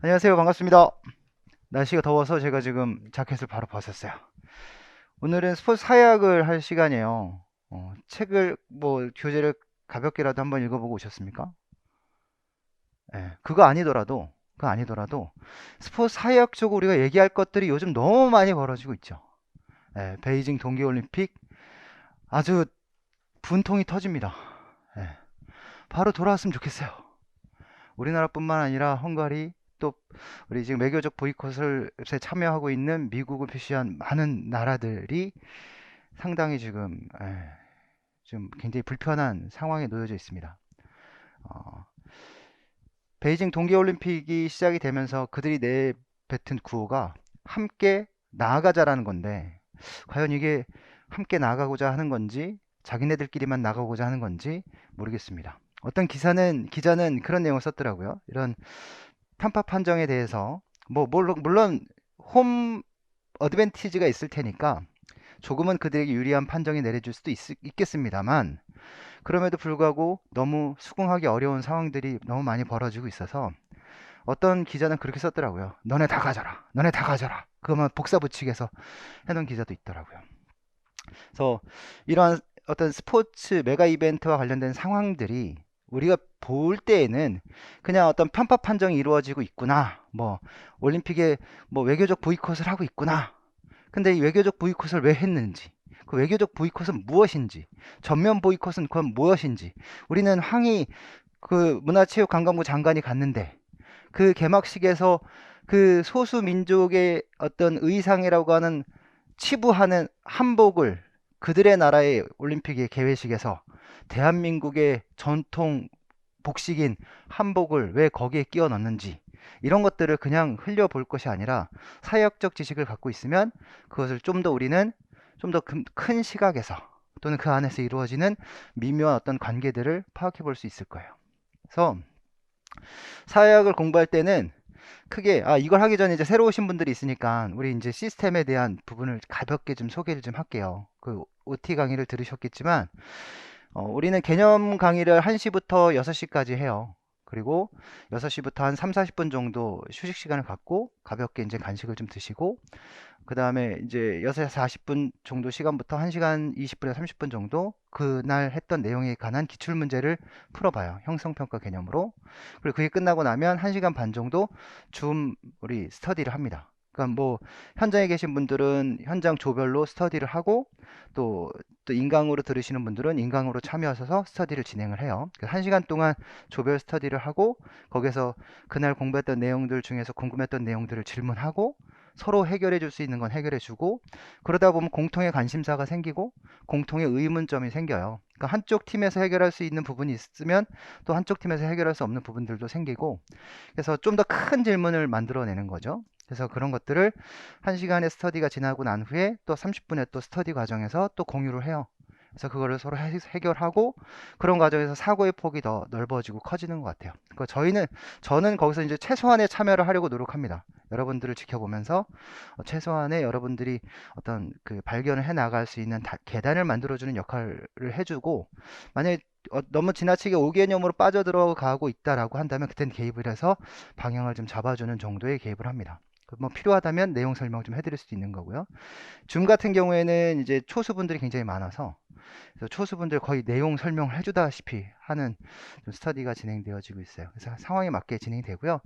안녕하세요. 반갑습니다. 날씨가 더워서 제가 지금 자켓을 바로 벗었어요. 오늘은 스포츠 사약을 할 시간이에요. 책을 교재를 가볍게라도 한번 읽어보고 오셨습니까? 예, 그거 아니더라도 스포츠 사약 쪽으로 우리가 얘기할 것들이 요즘 너무 많이 벌어지고 있죠. 예, 베이징 동계올림픽 아주 분통이 터집니다. 예, 바로 돌아왔으면 좋겠어요. 우리나라뿐만 아니라 헝가리, 또 우리 지금 외교적 보이콧을 참여하고 있는 미국을 표시한 많은 나라들이 상당히 지금 굉장히 불편한 상황에 놓여져 있습니다. 어, 베이징 동계올림픽이 시작이 되면서 그들이 내뱉은 구호가 함께 나아가자라는 건데, 과연 이게 함께 나아가고자 하는 건지 자기네들끼리만 나가고자 하는 건지 모르겠습니다. 어떤 기자는 그런 내용을 썼더라고요. 이런 편파 판정에 대해서 물론 홈 어드밴티지가 있을 테니까 조금은 그들에게 유리한 판정이 내려질 수도 있겠습니다만, 그럼에도 불구하고 너무 수긍하기 어려운 상황들이 너무 많이 벌어지고 있어서 어떤 기자는 그렇게 썼더라고요. 너네 다 가져라, 너네 다 가져라. 그것만 복사 붙이기해서 해놓은 기자도 있더라고요. 그래서 이러한 어떤 스포츠 메가 이벤트와 관련된 상황들이 우리가 볼 때에는 그냥 어떤 편파 판정이 이루어지고 있구나, 올림픽에 외교적 보이콧을 하고 있구나. 근데 이 외교적 보이콧을 왜 했는지, 그 외교적 보이콧은 무엇인지, 전면 보이콧은 그건 무엇인지, 우리는 항의 그 문화체육관광부 장관이 갔는데 그 개막식에서 그 소수 민족의 어떤 의상이라고 하는 치부하는 한복을 그들의 나라의 올림픽의 개회식에서 대한민국의 전통 복식인 한복을 왜 거기에 끼워 넣는지, 이런 것들을 그냥 흘려볼 것이 아니라 사회학적 지식을 갖고 있으면 그것을 좀 더 우리는 좀 더 큰 시각에서 또는 그 안에서 이루어지는 미묘한 어떤 관계들을 파악해 볼 수 있을 거예요. 그래서 사회학을 공부할 때는 크게 이걸 하기 전에 이제 새로 오신 분들이 있으니까 우리 이제 시스템에 대한 부분을 가볍게 좀 소개를 좀 할게요. 그 OT 강의를 들으셨겠지만 우리는 개념 강의를 1시부터 6시까지 해요. 그리고 6시부터 한 3, 40분 정도 휴식 시간을 갖고 가볍게 이제 간식을 좀 드시고, 그 다음에 이제 6시 40분 정도 시간부터 1시간 20분에서 30분 정도 그날 했던 내용에 관한 기출문제를 풀어봐요. 형성평가 개념으로. 그리고 그게 끝나고 나면 1시간 반 정도 우리 스터디를 합니다. 그러니까 현장에 계신 분들은 현장 조별로 스터디를 하고, 또 인강으로 들으시는 분들은 인강으로 참여하셔서 스터디를 진행을 해요. 1시간 동안 조별 스터디를 하고, 거기서 그날 공부했던 내용들 중에서 궁금했던 내용들을 질문하고, 서로 해결해 줄 수 있는 건 해결해 주고, 그러다 보면 공통의 관심사가 생기고 공통의 의문점이 생겨요. 그러니까 한쪽 팀에서 해결할 수 있는 부분이 있으면 또 한쪽 팀에서 해결할 수 없는 부분들도 생기고, 그래서 좀 더 큰 질문을 만들어내는 거죠. 그래서 그런 것들을 1시간의 스터디가 지나고 난 후에 또 30분의 또 스터디 과정에서 또 공유를 해요. 그래서 그거를 서로 해결하고, 그런 과정에서 사고의 폭이 더 넓어지고 커지는 것 같아요. 그러니까 저는 거기서 이제 최소한의 참여를 하려고 노력합니다. 여러분들을 지켜보면서 최소한의 여러분들이 어떤 그 발견을 해 나갈 수 있는 계단을 만들어주는 역할을 해주고, 만약에 너무 지나치게 5개념으로 빠져들어가고 있다라고 한다면 그땐 개입을 해서 방향을 좀 잡아주는 정도의 개입을 합니다. 필요하다면 내용 설명 좀 해드릴 수도 있는 거고요. 줌 같은 경우에는 이제 초수분들이 굉장히 많아서, 그래서 초수분들 거의 내용 설명을 해주다시피 하는 좀 스터디가 진행되어지고 있어요. 그래서 상황에 맞게 진행이 되고요.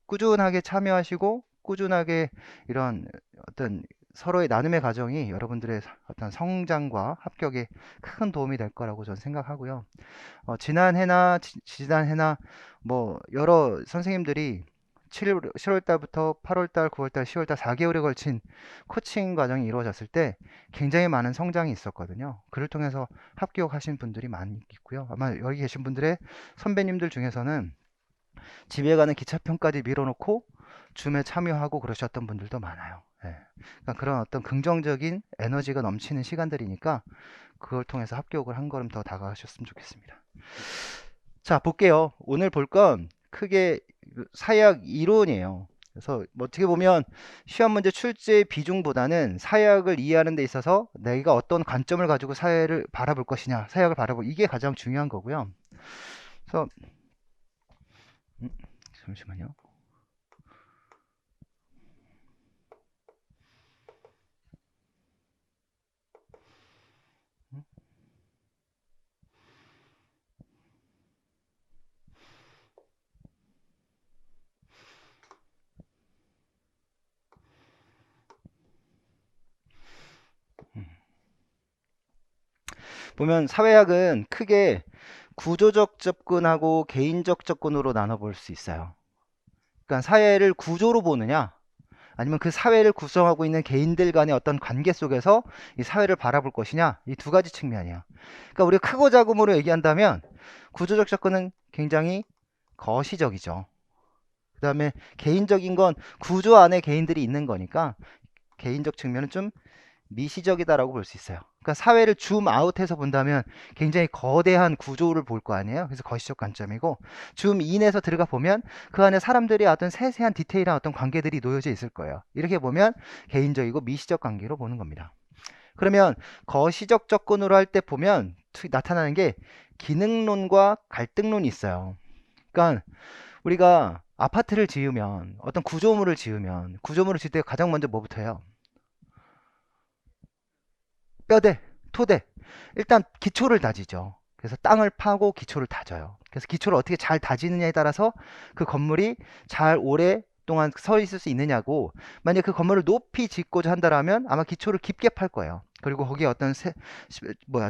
꾸준하게 참여하시고 꾸준하게 이런 어떤 서로의 나눔의 과정이 여러분들의 어떤 성장과 합격에 큰 도움이 될 거라고 저는 생각하고요. 지난 해나 지난 해나 여러 선생님들이 7월 달부터 8월 달, 9월 달, 10월 달 4개월에 걸친 코칭 과정이 이루어졌을 때 굉장히 많은 성장이 있었거든요. 그를 통해서 합격하신 분들이 많이 있고요. 아마 여기 계신 분들의 선배님들 중에서는 집에 가는 기차편까지 밀어놓고 줌에 참여하고 그러셨던 분들도 많아요. 예. 그러니까 그런 어떤 긍정적인 에너지가 넘치는 시간들이니까 그걸 통해서 합격을 한 걸음 더 다가가셨으면 좋겠습니다. 자, 볼게요. 오늘 볼 건 크게 사회학 이론이에요. 그래서 어떻게 보면 시험 문제 출제 비중보다는 사회학을 이해하는 데 있어서 내가 어떤 관점을 가지고 사회를 바라볼 것이냐, 사회학을 바라볼, 이게 가장 중요한 거고요. 그래서 잠시만요. 보면 사회학은 크게 구조적 접근하고 개인적 접근으로 나눠볼 수 있어요. 그러니까 사회를 구조로 보느냐, 아니면 그 사회를 구성하고 있는 개인들 간의 어떤 관계 속에서 이 사회를 바라볼 것이냐, 이 두 가지 측면이야. 그러니까 우리가 크고 작음으로 얘기한다면 구조적 접근은 굉장히 거시적이죠. 그 다음에 개인적인 건 구조 안에 개인들이 있는 거니까 개인적 측면은 좀 미시적이다라고 볼 수 있어요. 그러니까 사회를 줌 아웃해서 본다면 굉장히 거대한 구조를 볼 거 아니에요. 그래서 거시적 관점이고, 줌 인에서 들어가 보면 그 안에 사람들이 어떤 세세한 디테일한 어떤 관계들이 놓여져 있을 거예요. 이렇게 보면 개인적이고 미시적 관계로 보는 겁니다. 그러면 거시적 접근으로 할 때 보면 나타나는 게 기능론과 갈등론이 있어요. 그러니까 우리가 아파트를 지으면, 어떤 구조물을 지으면, 구조물을 지을 때 가장 먼저 뭐부터 해요? 뼈대, 토대. 일단 기초를 다지죠. 그래서 땅을 파고 기초를 다져요. 그래서 기초를 어떻게 잘 다지느냐에 따라서 그 건물이 잘 오랫동안 서 있을 수 있느냐고, 만약 그 건물을 높이 짓고자 한다면 아마 기초를 깊게 팔 거예요. 그리고 거기에 어떤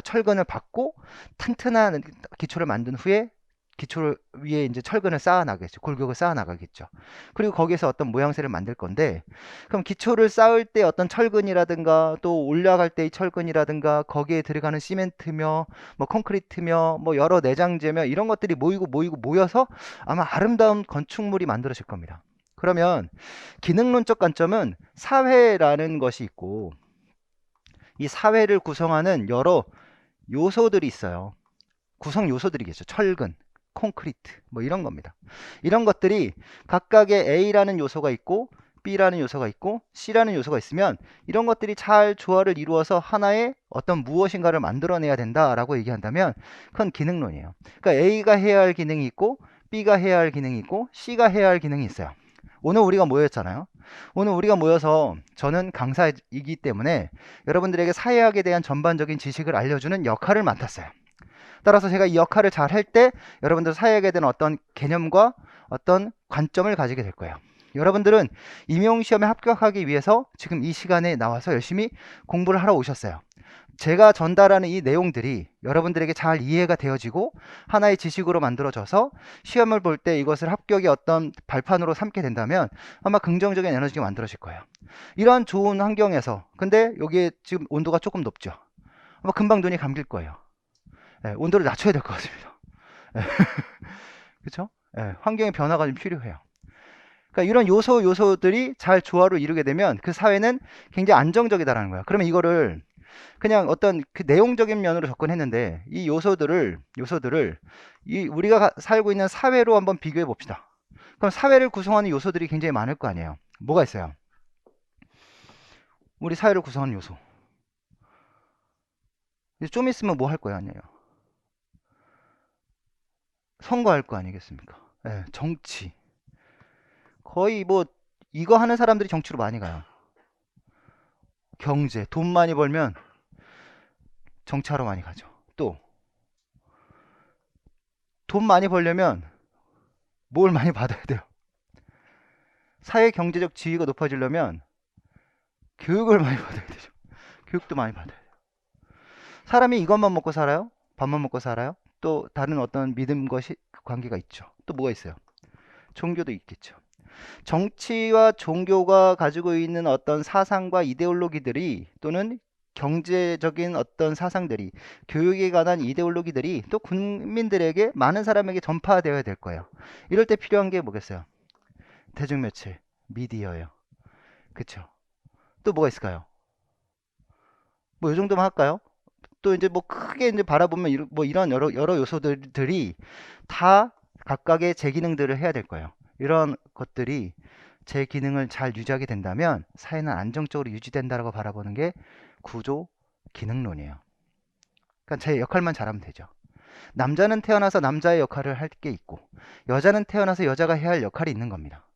철근을 받고 튼튼한 기초를 만든 후에 기초 위에 이제 철근을 쌓아 나가겠죠. 골격을 쌓아 나가겠죠. 그리고 거기서 어떤 모양새를 만들 건데, 그럼 기초를 쌓을 때 어떤 철근이라든가 또 올라갈 때의 철근이라든가 거기에 들어가는 시멘트며 뭐 콘크리트며 뭐 여러 내장재며 이런 것들이 모이고 모이고 모여서 아마 아름다운 건축물이 만들어질 겁니다. 그러면 기능론적 관점은 사회라는 것이 있고, 이 사회를 구성하는 여러 요소들이 있어요. 구성 요소들이겠죠. 철근, 콘크리트, 뭐 이런 겁니다. 이런 것들이 각각의 A라는 요소가 있고 B라는 요소가 있고 C라는 요소가 있으면 이런 것들이 잘 조화를 이루어서 하나의 어떤 무엇인가를 만들어내야 된다라고 얘기한다면 그건 기능론이에요. 그러니까 A가 해야 할 기능이 있고 B가 해야 할 기능이 있고 C가 해야 할 기능이 있어요. 오늘 우리가 모였잖아요. 오늘 우리가 모여서 저는 강사이기 때문에 여러분들에게 사회학에 대한 전반적인 지식을 알려주는 역할을 맡았어요. 따라서 제가 이 역할을 잘 할 때 여러분들 사회학에 대한 어떤 개념과 어떤 관점을 가지게 될 거예요. 여러분들은 임용시험에 합격하기 위해서 지금 이 시간에 나와서 열심히 공부를 하러 오셨어요. 제가 전달하는 이 내용들이 여러분들에게 잘 이해가 되어지고 하나의 지식으로 만들어져서 시험을 볼 때 이것을 합격의 어떤 발판으로 삼게 된다면 아마 긍정적인 에너지가 만들어질 거예요. 이러한 좋은 환경에서, 근데 여기에 지금 온도가 조금 높죠. 아마 금방 눈이 감길 거예요. 온도를 낮춰야 될 것 같습니다. 그렇죠? 환경의 변화가 좀 필요해요. 그러니까 이런 요소들이 잘 조화를 이루게 되면 그 사회는 굉장히 안정적이다라는 거야. 그러면 이거를 그냥 어떤 그 내용적인 면으로 접근했는데 이 요소들을 이 우리가 살고 있는 사회로 한번 비교해 봅시다. 그럼 사회를 구성하는 요소들이 굉장히 많을 거 아니에요. 뭐가 있어요? 우리 사회를 구성하는 요소. 좀 있으면 뭐 할 거예요, 아니에요? 선거할 거 아니겠습니까? 정치. 거의 뭐 이거 하는 사람들이 정치로 많이 가요. 경제, 돈 많이 벌면 정치하러 많이 가죠. 또 돈 많이 벌려면 뭘 많이 받아야 돼요? 사회 경제적 지위가 높아지려면 교육을 많이 받아야 되죠. 교육도 많이 받아야 돼요. 사람이 이것만 먹고 살아요? 밥만 먹고 살아요? 또 다른 어떤 믿음과 관계가 있죠. 또 뭐가 있어요? 종교도 있겠죠. 정치와 종교가 가지고 있는 어떤 사상과 이데올로기들이, 또는 경제적인 어떤 사상들이, 교육에 관한 이데올로기들이 또 국민들에게, 많은 사람에게 전파되어야 될 거예요. 이럴 때 필요한 게 뭐겠어요? 대중매체, 미디어예요. 그쵸? 또 뭐가 있을까요? 뭐 이 정도만 할까요? 또 이제 뭐 크게 이제 바라보면 뭐 이런 여러 요소들이 다 각각의 제 기능들을 해야 될 거예요. 이런 것들이 제 기능을 잘 유지하게 된다면 사회는 안정적으로 유지된다라고 바라보는 게 구조 기능론이에요. 그러니까 제 역할만 잘하면 되죠. 남자는 태어나서 남자의 역할을 할 게 있고, 여자는 태어나서 여자가 해야 할 역할이 있는 겁니다.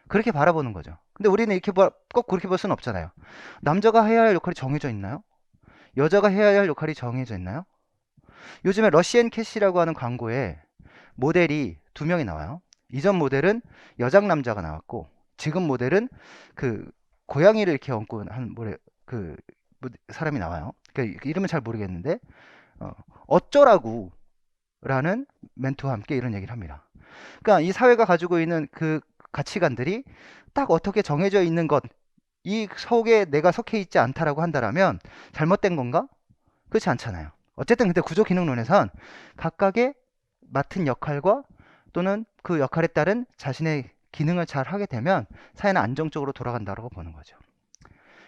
그렇게 바라보는 거죠. 근데 우리는 이렇게 꼭 그렇게 볼 수는 없잖아요. 남자가 해야 할 역할이 정해져 있나요? 여자가 해야 할 역할이 정해져 있나요? 요즘에 러시앤 캐시라고 하는 광고에 모델이 두 명이 나와요. 이전 모델은 여장 남자가 나왔고, 지금 모델은 그 고양이를 이렇게 얹고 한 그 사람이 나와요. 그 이름은 잘 모르겠는데 어, 어쩌라고 라는 멘트와 함께 이런 얘기를 합니다. 그러니까 이 사회가 가지고 있는 그 가치관들이 딱 어떻게 정해져 있는 것, 이 속에 내가 속해 있지 않다라고 한다라면 잘못된 건가? 그렇지 않잖아요. 어쨌든 근데 구조 기능론에선 각각의 맡은 역할과 또는 그 역할에 따른 자신의 기능을 잘 하게 되면 사회는 안정적으로 돌아간다고 보는 거죠.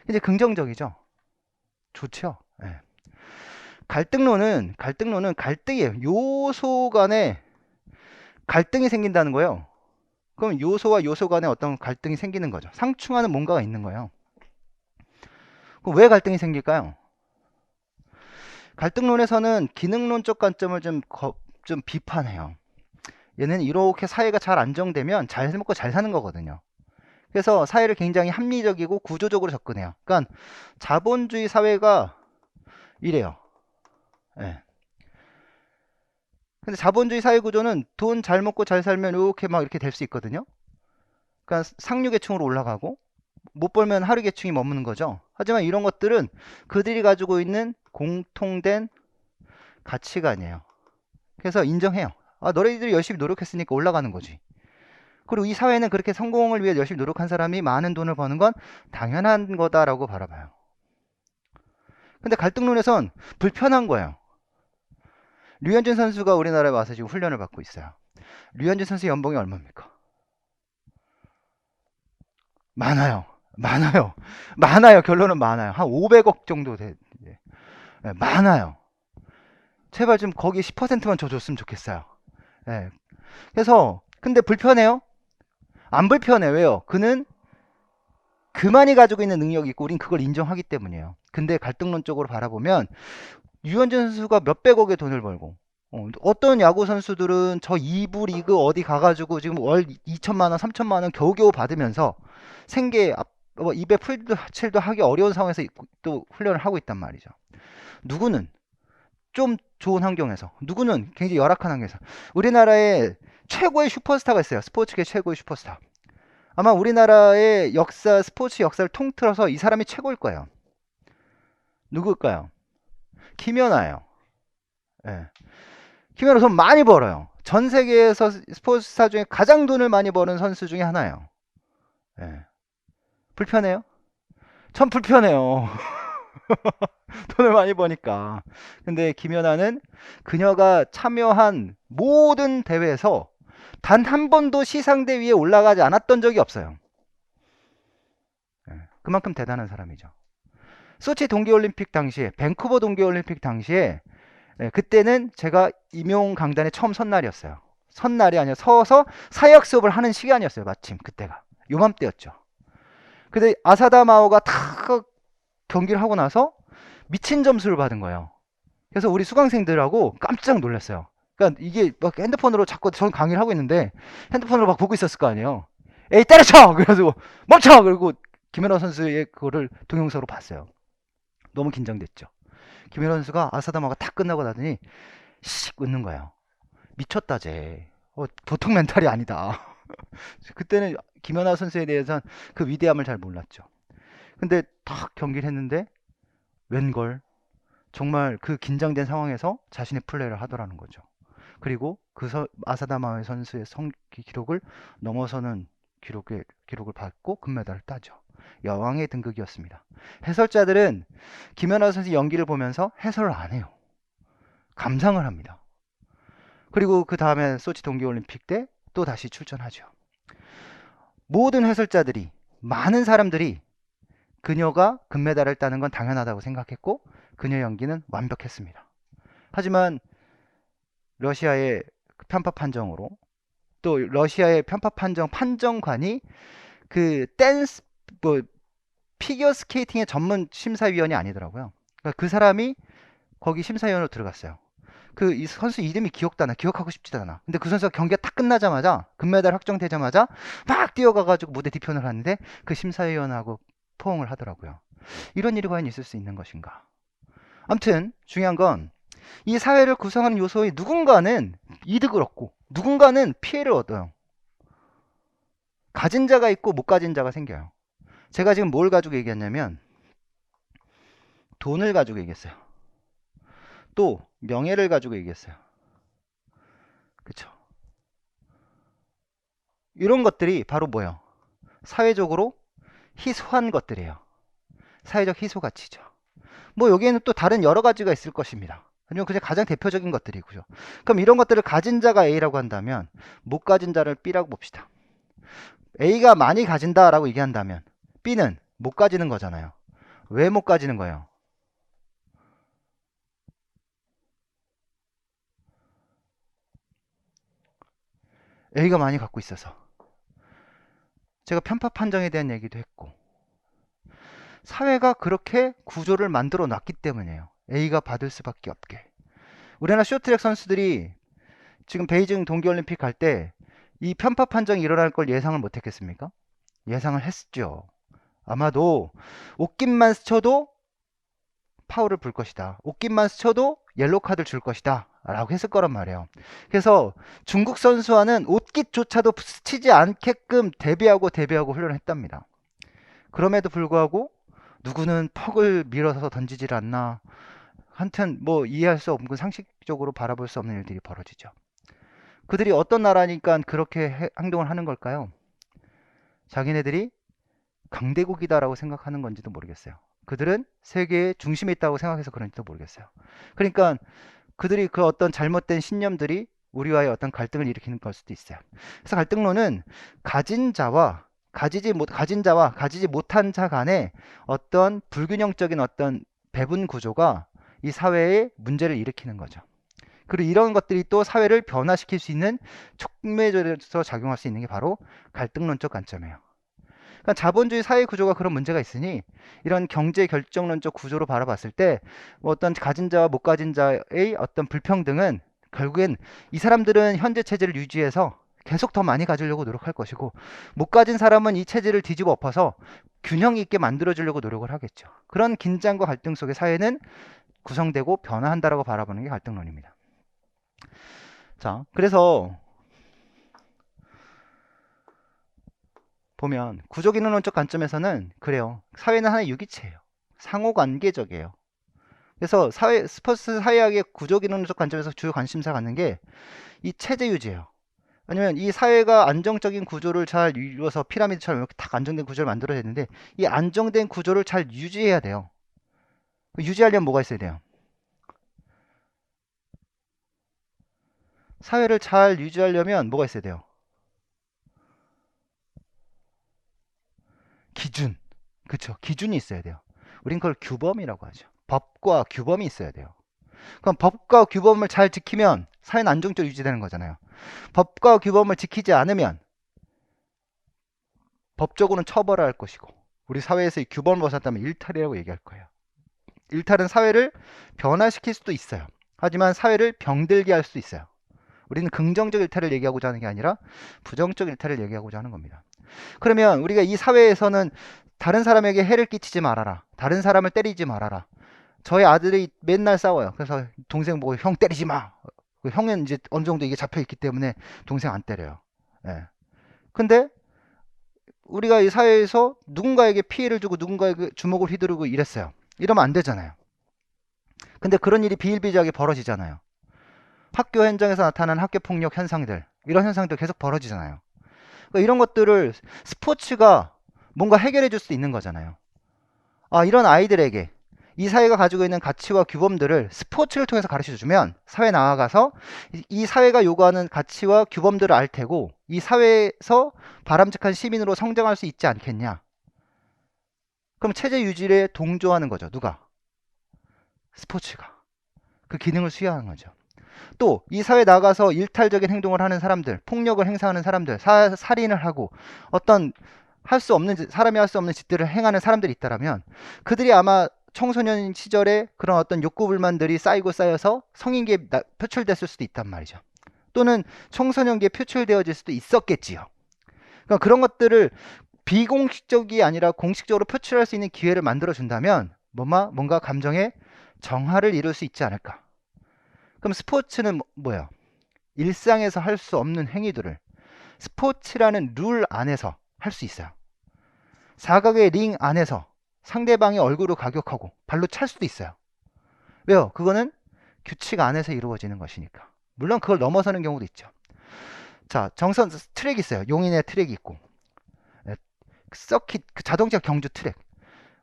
이제 긍정적이죠. 좋죠. 예. 갈등론은 갈등이에요. 요소 간에 갈등이 생긴다는 거예요. 그럼 요소와 요소 간에 어떤 갈등이 생기는 거죠. 상충하는 뭔가가 있는 거예요. 그럼 왜 갈등이 생길까요? 갈등론에서는 기능론적 관점을 좀 비판해요. 얘는 이렇게 사회가 잘 안정되면 잘 먹고 잘 사는 거거든요. 그래서 사회를 굉장히 합리적이고 구조적으로 접근해요. 그러니까 자본주의 사회가 이래요. 예. 근데 자본주의 사회 구조는 돈 잘 먹고 잘 살면 이렇게 막 이렇게 될 수 있거든요. 그러니까 상류 계층으로 올라가고 못 벌면 하류 계층이 머무는 거죠. 하지만 이런 것들은 그들이 가지고 있는 공통된 가치관이에요. 그래서 인정해요. 아, 너희들이 열심히 노력했으니까 올라가는 거지. 그리고 이 사회는 그렇게 성공을 위해 열심히 노력한 사람이 많은 돈을 버는 건 당연한 거다라고 바라봐요. 근데 갈등론에선 불편한 거예요. 류현진 선수가 우리나라에 와서 지금 훈련을 받고 있어요. 류현진 선수 연봉이 얼마입니까? 많아요. 많아요. 많아요. 결론은 많아요. 한 500억 정도 돼. 네, 많아요. 제발 좀 거기 10%만 더 줬으면 좋겠어요. 네. 그래서 근데 불편해요? 안 불편해. 왜요? 그는 그만이 가지고 있는 능력이 있고 우린 그걸 인정하기 때문이에요. 근데 갈등론적으로 바라보면 유현진 선수가 몇백억의 돈을 벌고 어떤 야구 선수들은 저 2부 리그 어디 가가지고 지금 월 2천만 원, 3천만 원 겨우겨우 받으면서 생계 입에 풀칠도 하기 어려운 상황에서 또 훈련을 하고 있단 말이죠. 누구는 좀 좋은 환경에서, 누구는 굉장히 열악한 환경에서. 우리나라에 최고의 슈퍼스타가 있어요. 스포츠계 최고의 슈퍼스타. 아마 우리나라의 역사, 스포츠 역사를 통틀어서 이 사람이 최고일 거예요. 누구일까요? 김연아예요. 예. 김연아 돈 많이 벌어요. 전 세계에서 스포츠 스타 중에 가장 돈을 많이 버는 선수 중에 하나예요. 예. 불편해요? 전 불편해요. 돈을 많이 버니까. 근데 김연아는 그녀가 참여한 모든 대회에서 단 한 번도 시상대 위에 올라가지 않았던 적이 없어요. 예. 그만큼 대단한 사람이죠. 소치 동계올림픽 당시에, 밴쿠버 동계올림픽 당시에 그때는 제가 임용 강단에 처음 선 날이었어요. 선 날이 아니라 서서 사역 수업을 하는 시간이었어요. 마침 그때가 요맘때였죠. 근데 아사다 마오가 탁 경기를 하고 나서 미친 점수를 받은 거예요. 그래서 우리 수강생들하고 깜짝 놀랐어요. 그러니까 이게 막 핸드폰으로 자꾸 전 강의를 하고 있는데 핸드폰으로 막 보고 있었을 거 아니에요. 에이 때려쳐! 그래가지고 멈춰! 그리고 김연아 선수의 그거를 동영상으로 봤어요. 너무 긴장됐죠. 김연아 선수가 아사다마가 탁 끝나고 나더니 씩 웃는 거예요. 미쳤다 쟤. 보통 멘탈이 아니다. 그때는 김연아 선수에 대해서는 그 위대함을 잘 몰랐죠. 근데 딱 경기를 했는데 웬걸 정말 그 긴장된 상황에서 자신의 플레이를 하더라는 거죠. 그리고 아사다마의 선수의 기록을 넘어서는 기록을 받고 금메달을 따죠. 여왕의 등극이었습니다. 해설자들은 김연아 선수 연기를 보면서 해설을 안 해요. 감상을 합니다. 그리고 그 다음에 소치 동계올림픽 때 또 다시 출전하죠. 모든 해설자들이, 많은 사람들이 그녀가 금메달을 따는 건 당연하다고 생각했고 그녀의 연기는 완벽했습니다. 하지만 러시아의 편파 판정으로, 또 러시아의 편파 판정관이 그 댄스 뭐 피겨 스케이팅의 전문 심사위원이 아니더라고요. 그러니까 그 사람이 거기 심사위원으로 들어갔어요. 이 선수 이름이 기억도 안 나. 기억하고 싶지도 않아. 근데 그 선수가 경기가 딱 끝나자마자, 금메달 확정되자마자 막 뛰어가가지고 무대 뒤편을 하는데 그 심사위원하고 포옹을 하더라고요. 이런 일이 과연 있을 수 있는 것인가? 아무튼 중요한 건 이 사회를 구성하는 요소의 누군가는 이득을 얻고 누군가는 피해를 얻어요. 가진 자가 있고 못 가진 자가 생겨요. 제가 지금 뭘 가지고 얘기했냐면 돈을 가지고 얘기했어요. 또 명예를 가지고 얘기했어요. 그쵸? 이런 것들이 바로 뭐예요? 사회적으로 희소한 것들이에요. 사회적 희소 가치죠. 뭐 여기에는 또 다른 여러 가지가 있을 것입니다. 아니면 그냥 가장 대표적인 것들이고요. 그럼 이런 것들을 가진 자가 A라고 한다면 못 가진 자를 B라고 봅시다. A가 많이 가진다라고 얘기한다면 B는 못 가지는 거잖아요. 왜 못 가지는 거예요? A가 많이 갖고 있어서. 제가 편파 판정에 대한 얘기도 했고, 사회가 그렇게 구조를 만들어 놨기 때문이에요. A가 받을 수밖에 없게. 우리나라 쇼트트랙 선수들이 지금 베이징 동계올림픽 갈 때 이 편파 판정이 일어날 걸 예상을 못 했겠습니까? 예상을 했죠. 아마도 옷깃만 스쳐도 파울을 불 것이다. 옷깃만 스쳐도 옐로우 카드를 줄 것이다. 라고 했을 거란 말이에요. 그래서 중국 선수와는 옷깃조차도 스치지 않게끔 대비하고 훈련을 했답니다. 그럼에도 불구하고 누구는 퍽을 밀어서 던지질 않나. 한튼 뭐 이해할 수 없는 상식적으로 바라볼 수 없는 일들이 벌어지죠. 그들이 어떤 나라니까 그렇게 행동을 하는 걸까요? 자기네들이 강대국이다라고 생각하는 건지도 모르겠어요. 그들은 세계의 중심에 있다고 생각해서 그런지도 모르겠어요. 그러니까 그들이 그 어떤 잘못된 신념들이 우리와의 어떤 갈등을 일으키는 걸 수도 있어요. 그래서 갈등론은 가진 자와 가지지 못한 자 간의 어떤 불균형적인 어떤 배분 구조가 이 사회에 문제를 일으키는 거죠. 그리고 이런 것들이 또 사회를 변화시킬 수 있는 촉매제로서 작용할 수 있는 게 바로 갈등론적 관점이에요. 그러니까 자본주의 사회 구조가 그런 문제가 있으니 이런 경제 결정론적 구조로 바라봤을 때 어떤 가진 자와 못 가진 자의 어떤 불평등은 결국엔 이 사람들은 현재 체제를 유지해서 계속 더 많이 가지려고 노력할 것이고 못 가진 사람은 이 체제를 뒤집어 엎어서 균형 있게 만들어 주려고 노력을 하겠죠. 그런 긴장과 갈등 속에 사회는 구성되고 변화한다라고 바라보는 게 갈등론입니다. 자, 그래서 보면 구조기능론적 관점에서는 그래요. 사회는 하나의 유기체예요. 상호관계적이에요. 그래서 스퍼스 사회학의 구조기능론적 관점에서 주요 관심사 갖는 게 이 체제 유지예요. 아니면 이 사회가 안정적인 구조를 잘 이루어서 피라미드처럼 이렇게 딱 안정된 구조를 만들어야 되는데 이 안정된 구조를 잘 유지해야 돼요. 유지하려면 뭐가 있어야 돼요? 사회를 잘 유지하려면 뭐가 있어야 돼요? 기준. 그쵸. 기준이 있어야 돼요. 우린 그걸 규범이라고 하죠. 법과 규범이 있어야 돼요. 그럼 법과 규범을 잘 지키면 사회는 안정적으로 유지되는 거잖아요. 법과 규범을 지키지 않으면 법적으로는 처벌을 할 것이고 우리 사회에서 이 규범을 벗었다면 일탈이라고 얘기할 거예요. 일탈은 사회를 변화시킬 수도 있어요. 하지만 사회를 병들게 할 수도 있어요. 우리는 긍정적 일탈을 얘기하고자 하는 게 아니라 부정적 일탈을 얘기하고자 하는 겁니다. 그러면 우리가 이 사회에서는 다른 사람에게 해를 끼치지 말아라. 다른 사람을 때리지 말아라. 저희 아들이 맨날 싸워요. 그래서 동생 보고 형 때리지 마. 형은 이제 어느 정도 이게 잡혀 있기 때문에 동생 안 때려요. 예. 근데 우리가 이 사회에서 누군가에게 피해를 주고 누군가에게 주먹을 휘두르고 이랬어요. 이러면 안 되잖아요. 근데 그런 일이 비일비재하게 벌어지잖아요. 학교 현장에서 나타나는 학교 폭력 현상들, 이런 현상들 계속 벌어지잖아요. 그러니까 이런 것들을 스포츠가 뭔가 해결해 줄 수 있는 거잖아요. 아, 이런 아이들에게 이 사회가 가지고 있는 가치와 규범들을 스포츠를 통해서 가르쳐 주면 사회에 나아가서 이 사회가 요구하는 가치와 규범들을 알 테고 이 사회에서 바람직한 시민으로 성장할 수 있지 않겠냐. 그럼 체제 유지에 동조하는 거죠. 누가? 스포츠가. 그 기능을 수행하는 거죠. 또 이 사회에 나가서 일탈적인 행동을 하는 사람들, 폭력을 행사하는 사람들, 살인을 하고 어떤 사람이 할 수 없는 짓들을 행하는 사람들이 있다라면 그들이 아마 청소년 시절에 그런 어떤 욕구 불만들이 쌓이고 쌓여서 성인기에 표출됐을 수도 있단 말이죠. 또는 청소년기에 표출되어질 수도 있었겠지요. 그러니까 그런 것들을 비공식적이 아니라 공식적으로 표출할 수 있는 기회를 만들어 준다면 뭔가 감정의 정화를 이룰 수 있지 않을까. 그럼 스포츠는 뭐예요? 일상에서 할 수 없는 행위들을 스포츠라는 룰 안에서 할 수 있어요. 사각의 링 안에서 상대방의 얼굴을 가격하고 발로 찰 수도 있어요. 왜요? 그거는 규칙 안에서 이루어지는 것이니까. 물론 그걸 넘어서는 경우도 있죠. 자, 정선 트랙이 있어요. 용인에 트랙이 있고, 예, 서킷, 그 자동차 경주 트랙.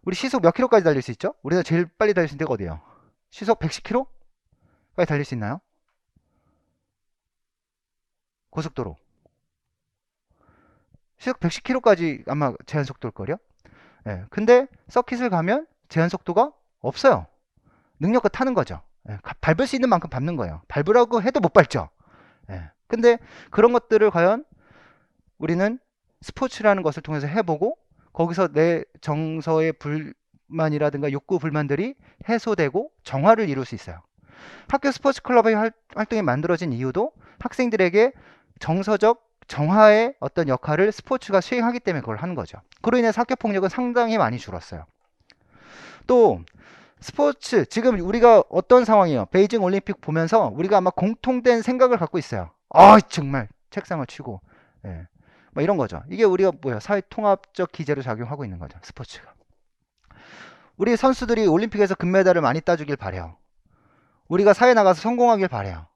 우리 시속 몇 킬로까지 달릴 수 있죠? 우리가 제일 빨리 달릴 수 있는 데가 어디예요? 시속 110km까지 달릴 수 있나요? 고속도로. 시속 110km까지 아마 제한 속도일걸요? 예, 근데 서킷을 가면 제한 속도가 없어요. 능력껏 타는 거죠. 예, 밟을 수 있는 만큼 밟는 거예요. 밟으라고 해도 못 밟죠. 예, 근데 그런 것들을 과연 우리는 스포츠라는 것을 통해서 해보고 거기서 내 정서의 불만이라든가 욕구 불만들이 해소되고 정화를 이룰 수 있어요. 학교 스포츠 클럽의 활동이 만들어진 이유도 학생들에게 정서적 정화의 어떤 역할을 스포츠가 수행하기 때문에 그걸 하는 거죠. 그로 인해서 학교 폭력은 상당히 많이 줄었어요. 또 스포츠, 지금 우리가 어떤 상황이에요? 베이징 올림픽 보면서 우리가 아마 공통된 생각을 갖고 있어요. 아, 정말 책상을 치고, 예, 뭐 이런 거죠. 이게 우리가 뭐야, 사회 통합적 기제로 작용하고 있는 거죠, 스포츠가. 우리 선수들이 올림픽에서 금메달을 많이 따주길 바래요. 우리가 사회 나가서 성공하길 바래요.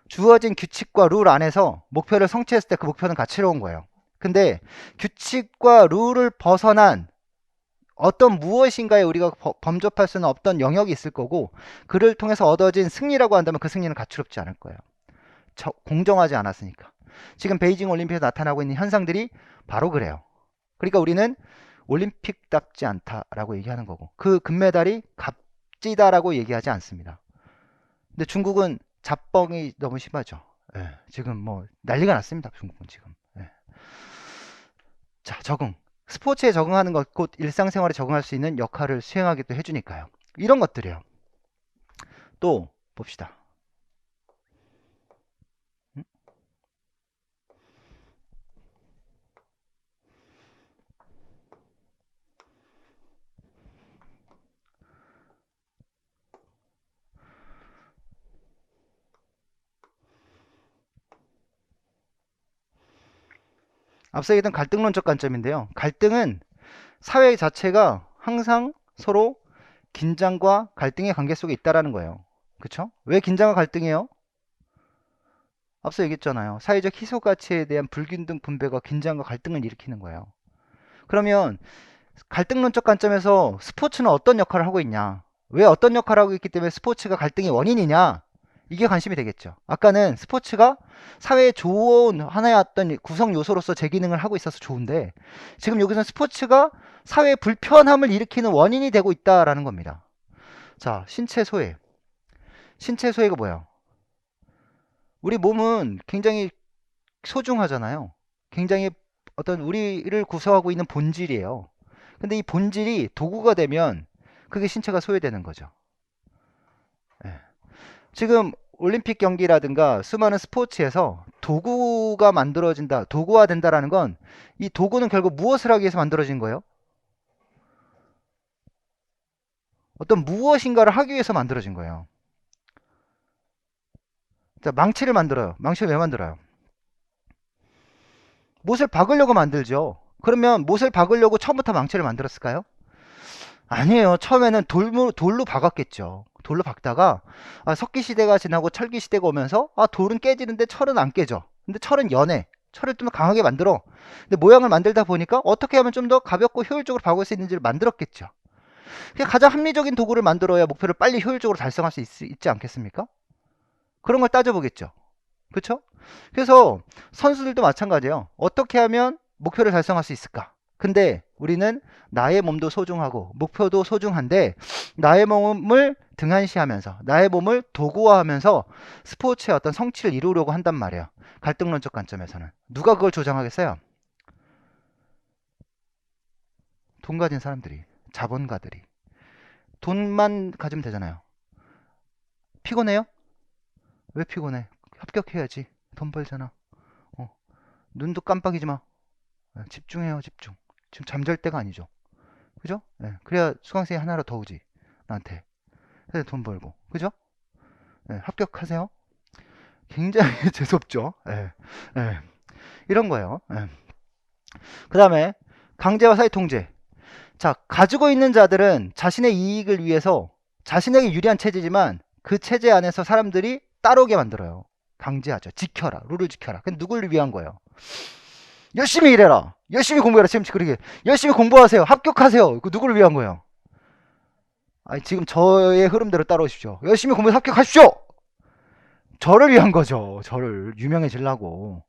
주어진 규칙과 룰 안에서 목표를 성취했을 때 그 목표는 가치로운 거예요. 근데 규칙과 룰을 벗어난 어떤 무엇인가에 우리가 범접할 수는 없던 영역이 있을 거고, 그를 통해서 얻어진 승리라고 한다면 그 승리는 가치롭지 않을 거예요. 공정하지 않았으니까. 지금 베이징 올림픽에서 나타나고 있는 현상들이 바로 그래요. 그러니까 우리는 올림픽답지 않다라고 얘기하는 거고, 그 금메달이 값지다라고 얘기하지 않습니다. 근데 중국은 잡뻥이 너무 심하죠. 예, 지금 뭐 난리가 났습니다. 중국은 지금. 예. 자, 적응. 스포츠에 적응하는 것, 곧 일상생활에 적응할 수 있는 역할을 수행하기도 해주니까요. 이런 것들이에요. 또 봅시다. 앞서 얘기했던 갈등론적 관점인데요. 갈등은 사회 자체가 항상 서로 긴장과 갈등의 관계 속에 있다라는 거예요. 그쵸? 왜 긴장과 갈등이에요? 앞서 얘기했잖아요. 사회적 희소 가치에 대한 불균등 분배가 긴장과 갈등을 일으키는 거예요. 그러면 갈등론적 관점에서 스포츠는 어떤 역할을 하고 있냐? 왜 어떤 역할을 하고 있기 때문에 스포츠가 갈등의 원인이냐? 이게 관심이 되겠죠. 아까는 스포츠가 사회에 좋은 하나의 어떤 구성 요소로서 제 기능을 하고 있어서 좋은데, 지금 여기서는 스포츠가 사회의 불편함을 일으키는 원인이 되고 있다라는 겁니다. 자, 신체 소외. 신체 소외가 뭐야? 우리 몸은 굉장히 소중하잖아요. 굉장히 어떤 우리를 구성하고 있는 본질이에요. 근데 이 본질이 도구가 되면 그게 신체가 소외되는 거죠. 예. 지금 올림픽 경기라든가 수많은 스포츠에서 도구가 만들어진다, 도구화 된다라는 건 이 도구는 결국 무엇을 하기 위해서 만들어진 거예요? 어떤 무엇인가를 하기 위해서 만들어진 거예요. 자, 망치를 만들어요. 망치를 왜 만들어요? 못을 박으려고 만들죠. 그러면 못을 박으려고 처음부터 망치를 만들었을까요? 아니에요. 처음에는 돌로 박았겠죠. 돌로 박다가 석기 시대가 지나고 철기 시대가 오면서 돌은 깨지는데 철은 안 깨져. 근데 철은 연해. 철을 좀 강하게 만들어. 근데 모양을 만들다 보니까 어떻게 하면 좀 더 가볍고 효율적으로 박을 수 있는지를 만들었겠죠. 그냥 가장 합리적인 도구를 만들어야 목표를 빨리 효율적으로 달성할 수 있지 않겠습니까? 그런 걸 따져보겠죠. 그렇죠? 그래서 선수들도 마찬가지예요. 어떻게 하면 목표를 달성할 수 있을까? 근데 우리는 나의 몸도 소중하고 목표도 소중한데, 나의 몸을 등한시하면서 나의 몸을 도구화하면서 스포츠의 어떤 성취를 이루려고 한단 말이에요. 갈등론적 관점에서는 누가 그걸 조장하겠어요? 돈 가진 사람들이, 자본가들이. 돈만 가지면 되잖아요. 피곤해요? 왜 피곤해? 합격해야지. 돈 벌잖아. 눈도 깜빡이지 마. 집중해요, 집중. 지금 잠잘 때가 아니죠. 그죠? 예, 그래야 수강생이 하나로 더 오지. 나한테. 그래서 돈 벌고. 그죠? 예, 합격하세요. 굉장히 재수없죠. 예, 예. 이런 거예요. 예. 그 다음에 강제와 사회통제. 자, 가지고 있는 자들은 자신의 이익을 위해서 자신에게 유리한 체제지만 그 체제 안에서 사람들이 따라오게 만들어요. 강제하죠. 지켜라. 룰을 지켜라. 근데 누굴 위한 거예요? 열심히 일해라. 열심히 공부해라. 지금 그렇게 열심히 공부하세요. 합격하세요. 그 누구를 위한 거예요? 아니, 지금 저의 흐름대로 따라오십시오. 열심히 공부해서 합격하십시오. 저를 위한 거죠. 저를 유명해지려고.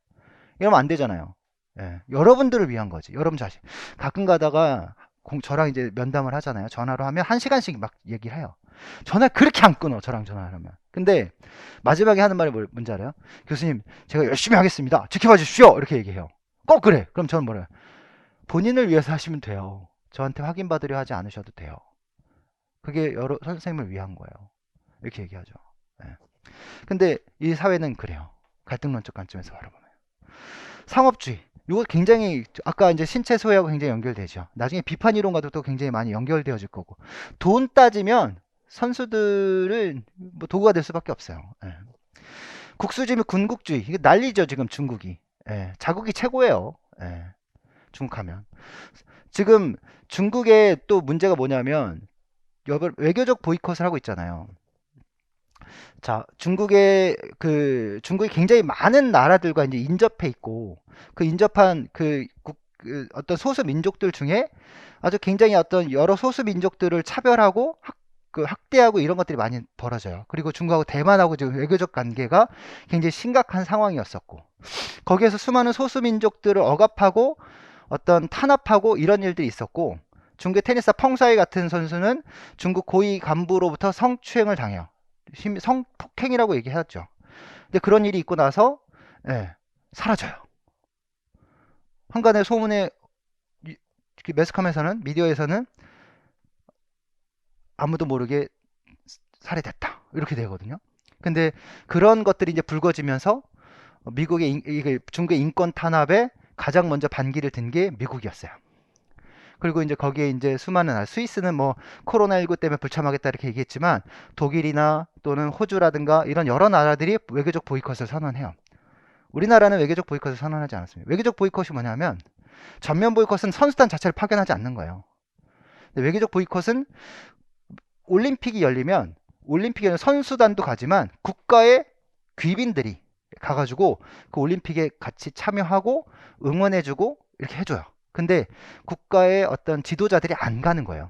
이러면 안 되잖아요. 예, 여러분들을 위한 거지. 여러분 자신. 가끔 가다가 저랑 이제 면담을 하잖아요. 전화로 하면 1시간씩 막 얘기를 해요. 전화 그렇게 안 끊어. 저랑 전화하면. 근데 마지막에 하는 말이 뭔지 알아요? 교수님, 제가 열심히 하겠습니다. 지켜봐 주십시오. 이렇게 얘기해요. 꼭 그래. 그럼 저는 뭐래요? 본인을 위해서 하시면 돼요. 저한테 확인받으려 하지 않으셔도 돼요. 그게 여러 선생님을 위한 거예요. 이렇게 얘기하죠. 예. 근데 이 사회는 그래요. 갈등론적 관점에서 바라보면. 상업주의. 이거 굉장히 아까 이제 신체 소외하고 굉장히 연결되죠. 나중에 비판 이론과도 또 굉장히 많이 연결되어질 거고. 돈 따지면 선수들은 뭐 도구가 될 수밖에 없어요. 예. 국수주의, 군국주의. 이게 난리죠, 지금 중국이. 예. 자국이 최고예요. 예. 중국하면. 지금 중국의 또 문제가 뭐냐면 외교적 보이콧을 하고 있잖아요. 자, 중국이 굉장히 많은 나라들과 이제 인접해 있고, 그 인접한 그 어떤 소수 민족들 중에 아주 굉장히 어떤 여러 소수 민족들을 차별하고 학대하고 이런 것들이 많이 벌어져요. 그리고 중국하고 대만하고 지금 외교적 관계가 굉장히 심각한 상황이었었고, 거기에서 수많은 소수 민족들을 억압하고 어떤 탄압하고 이런 일들이 있었고, 중국의 테니스 펑사이 같은 선수는 중국 고위 간부로부터 성추행을 당해요. 성폭행이라고 얘기하죠. 근데 그런 일이 있고 나서 예, 사라져요. 한간의 소문에 매스컴에서는 미디어에서는 아무도 모르게 살해됐다 이렇게 되거든요. 근데 그런 것들이 이제 불거지면서 중국의 인권 탄압에 가장 먼저 반기를 든 게 미국이었어요. 그리고 이제 거기에 이제 수많은 스위스는 뭐 코로나19 때문에 불참하겠다 이렇게 얘기했지만 독일이나 또는 호주라든가 이런 여러 나라들이 외교적 보이콧을 선언해요. 우리나라는 외교적 보이콧을 선언하지 않았습니다. 외교적 보이콧이 뭐냐면 전면 보이콧은 선수단 자체를 파견하지 않는 거예요. 외교적 보이콧은 올림픽이 열리면 올림픽에는 선수단도 가지만 국가의 귀빈들이 가가지고 그 올림픽에 같이 참여하고 응원해주고 이렇게 해줘요. 근데 국가의 어떤 지도자들이 안 가는 거예요.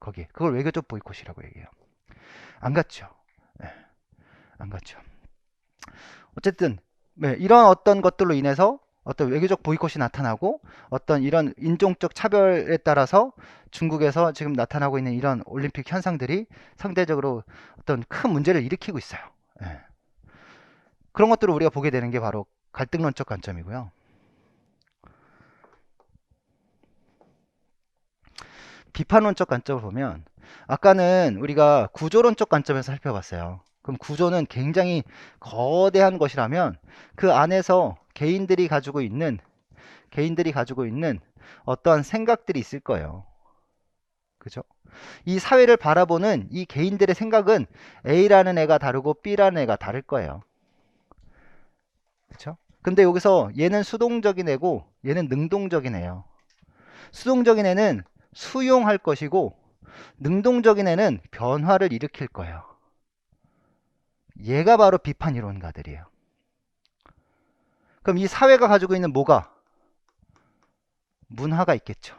거기 그걸 외교적 보이콧이라고 얘기해요. 안 갔죠. 네, 안 갔죠. 어쨌든 네, 이런 어떤 것들로 인해서 어떤 외교적 보이콧이 나타나고 어떤 이런 인종적 차별에 따라서 중국에서 지금 나타나고 있는 이런 올림픽 현상들이 상대적으로 어떤 큰 문제를 일으키고 있어요. 네. 그런 것들을 우리가 보게 되는 게 바로 갈등론적 관점이고요. 비판론적 관점을 보면 아까는 우리가 구조론적 관점에서 살펴봤어요. 그럼 구조는 굉장히 거대한 것이라면 그 안에서 개인들이 가지고 있는 어떤 생각들이 있을 거예요. 그죠? 이 사회를 바라보는 이 개인들의 생각은 A라는 애가 다르고 B라는 애가 다를 거예요. 그렇죠? 근데 여기서 얘는 수동적인 애고 얘는 능동적인 애예요. 수동적인 애는 수용할 것이고 능동적인 애는 변화를 일으킬 거예요. 얘가 바로 비판 이론가들이에요. 그럼 이 사회가 가지고 있는 뭐가? 문화가 있겠죠.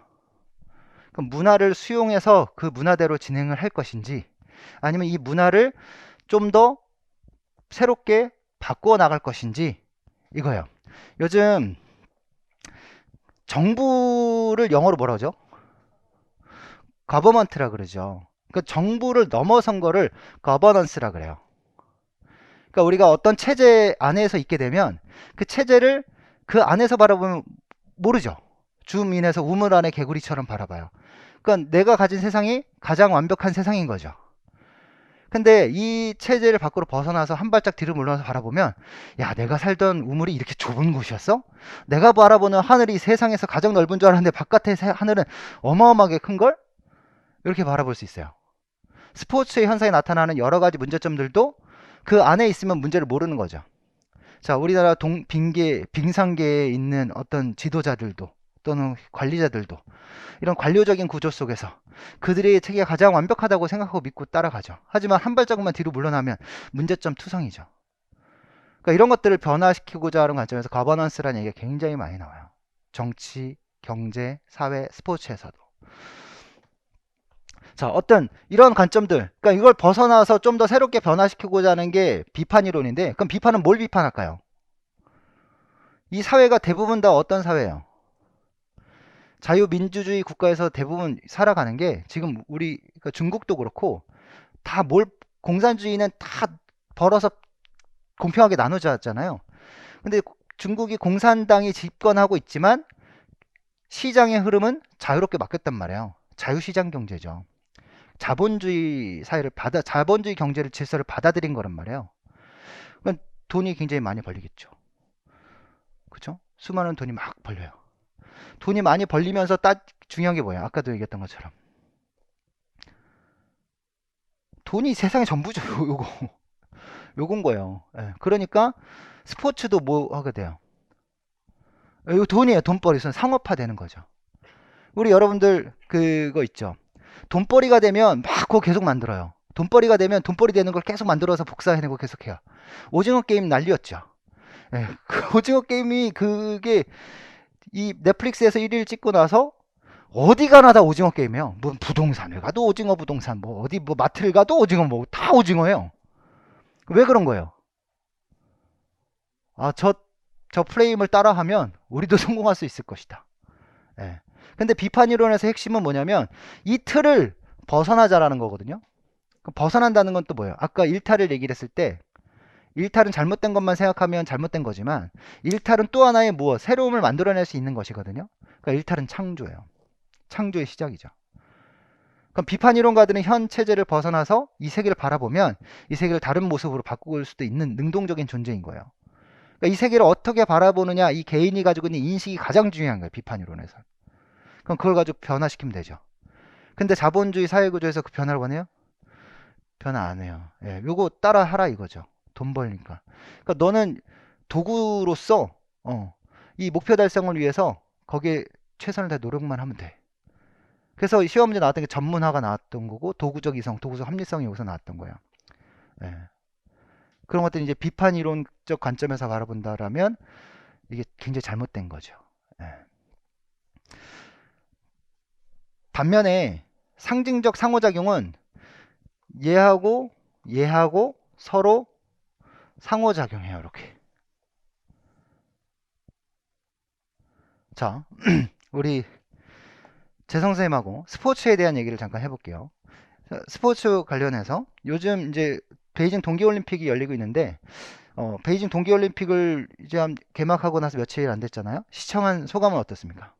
그럼 문화를 수용해서 그 문화대로 진행을 할 것인지 아니면 이 문화를 좀 더 새롭게 바꾸어 나갈 것인지 이거예요. 요즘 정부를 영어로 뭐라 하죠? 거버먼트라 그러죠. 그 정부를 넘어선 거를 거버넌스라 그래요. 그러니까 우리가 어떤 체제 안에서 있게 되면 그 체제를 그 안에서 바라보면 모르죠. 줌인해서 우물 안의 개구리처럼 바라봐요. 그러니까 내가 가진 세상이 가장 완벽한 세상인 거죠. 근데 이 체제를 밖으로 벗어나서 한 발짝 뒤로 물러나서 바라보면 야, 내가 살던 우물이 이렇게 좁은 곳이었어? 내가 바라보는 하늘이 세상에서 가장 넓은 줄 알았는데 바깥의 하늘은 어마어마하게 큰걸? 이렇게 바라볼 수 있어요. 스포츠의 현상에 나타나는 여러 가지 문제점들도 그 안에 있으면 문제를 모르는 거죠. 자, 우리나라 빙상계에 있는 어떤 지도자들도 또는 관리자들도 이런 관료적인 구조 속에서 그들의 체계가 가장 완벽하다고 생각하고 믿고 따라가죠. 하지만 한 발자국만 뒤로 물러나면 문제점 투성이죠. 그러니까 이런 것들을 변화시키고자 하는 관점에서 거버넌스라는 얘기가 굉장히 많이 나와요. 정치, 경제, 사회, 스포츠에서도. 자, 어떤 이런 관점들, 그러니까 이걸 벗어나서 좀 더 새롭게 변화시키고자 하는 게 비판 이론인데, 그럼 비판은 뭘 비판할까요? 이 사회가 대부분 다 어떤 사회예요? 자유민주주의 국가에서 대부분 살아가는 게 지금 우리 그러니까 중국도 그렇고 다 공산주의는 다 벌어서 공평하게 나누자잖아요. 근데 중국이 공산당이 집권하고 있지만 시장의 흐름은 자유롭게 맡겼단 말이에요. 자유시장 경제죠. 자본주의 경제를 질서를 받아들인 거란 말이에요. 그러니까 돈이 굉장히 많이 벌리겠죠. 그렇죠? 수많은 돈이 막 벌려요. 돈이 많이 벌리면서 중요한 게 뭐예요? 아까도 얘기했던 것처럼 돈이 세상의 전부죠. 요거 요건 거예요. 예, 그러니까 스포츠도 뭐 하게 돼요? 이거 돈이에요. 돈벌이선 상업화 되는 거죠. 우리 여러분들 그거 있죠. 돈벌이가 되면 막 그거 계속 만들어요. 돈벌이가 되면 돈벌이 되는 걸 계속 만들어서 복사해내고 계속해요. 오징어 게임 난리였죠. 예, 그 오징어 게임이 그게 이 넷플릭스에서 1일 찍고 나서 어디 가나 다 오징어 게임이에요. 뭐 부동산을 가도 오징어 부동산, 뭐 어디 뭐 마트를 가도 오징어, 뭐 다 오징어예요. 왜 그런 거예요? 아, 저 프레임을 따라하면 우리도 성공할 수 있을 것이다. 예. 근데 비판 이론에서 핵심은 뭐냐면 이 틀을 벗어나자라는 거거든요. 벗어난다는 건 또 뭐예요? 아까 일탈을 얘기를 했을 때 일탈은 잘못된 것만 생각하면 잘못된 거지만 일탈은 또 하나의 새로움을 만들어낼 수 있는 것이거든요. 그러니까 일탈은 창조예요. 창조의 시작이죠. 그럼 비판 이론가들은 현 체제를 벗어나서 이 세계를 바라보면 이 세계를 다른 모습으로 바꿀 수도 있는 능동적인 존재인 거예요. 그러니까 이 세계를 어떻게 바라보느냐, 이 개인이 가지고 있는 인식이 가장 중요한 거예요. 비판 이론에서. 그럼 그걸 가지고 변화시키면 되죠. 근데 자본주의 사회구조에서 그 변화를 원해요? 변화 안 해요. 예, 요거 따라 하라 이거죠. 돈 벌니까. 그러니까 너는 도구로서 이 목표 달성을 위해서 거기에 최선을 다해 노력만 하면 돼. 그래서 시험 문제 나왔던 게 전문화가 나왔던 거고 도구적 이성, 도구적 합리성이 여기서 나왔던 거예요. 예. 그런 것들이 이제 비판 이론적 관점에서 바라본다라면 이게 굉장히 잘못된 거죠. 예. 반면에 상징적 상호작용은 얘하고 서로 상호작용해요. 이렇게. 자, 우리 재성 선생님하고 스포츠에 대한 얘기를 잠깐 해볼게요. 스포츠 관련해서 요즘 이제 베이징 동계올림픽이 열리고 있는데 베이징 동계올림픽을 이제 개막하고 나서 며칠 안 됐잖아요. 시청한 소감은 어떻습니까?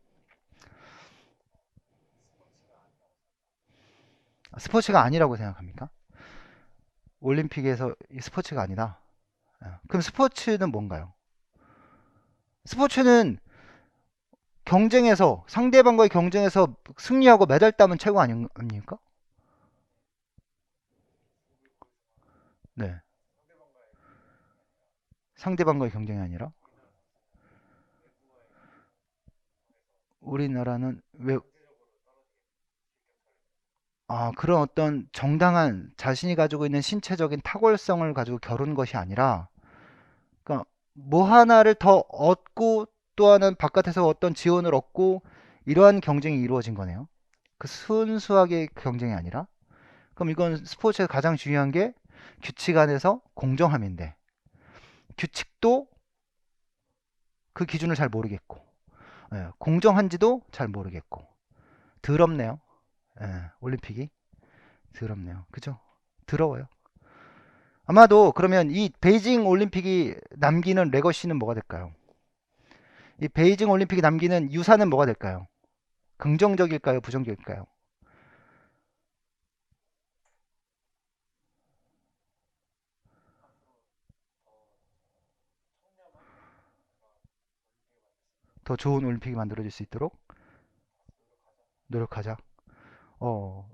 스포츠가 아니라고 생각합니까? 올림픽에서 스포츠가 아니다. 그럼 스포츠는 뭔가요? 스포츠는 경쟁에서 상대방과의 경쟁에서 승리하고 메달 따면 최고 아닙니까? 네. 상대방과의 경쟁이 아니라 우리나라는 왜 그런 어떤 정당한 자신이 가지고 있는 신체적인 탁월성을 가지고 겨룬 것이 아니라 그러니까 뭐 하나를 더 얻고 또 하나는 바깥에서 어떤 지원을 얻고 이러한 경쟁이 이루어진 거네요. 그 순수하게 경쟁이 아니라 그럼 이건 스포츠에서 가장 중요한 게 규칙 안에서 공정함인데 규칙도 그 기준을 잘 모르겠고 공정한지도 잘 모르겠고 더럽네요. 올림픽이 더럽네요. 그죠? 더러워요. 아마도 그러면 이 베이징 올림픽이 남기는 레거시는 뭐가 될까요? 이 베이징 올림픽이 남기는 유산은 뭐가 될까요? 긍정적일까요? 부정적일까요? 더 좋은 올림픽이 만들어질 수 있도록 노력하자.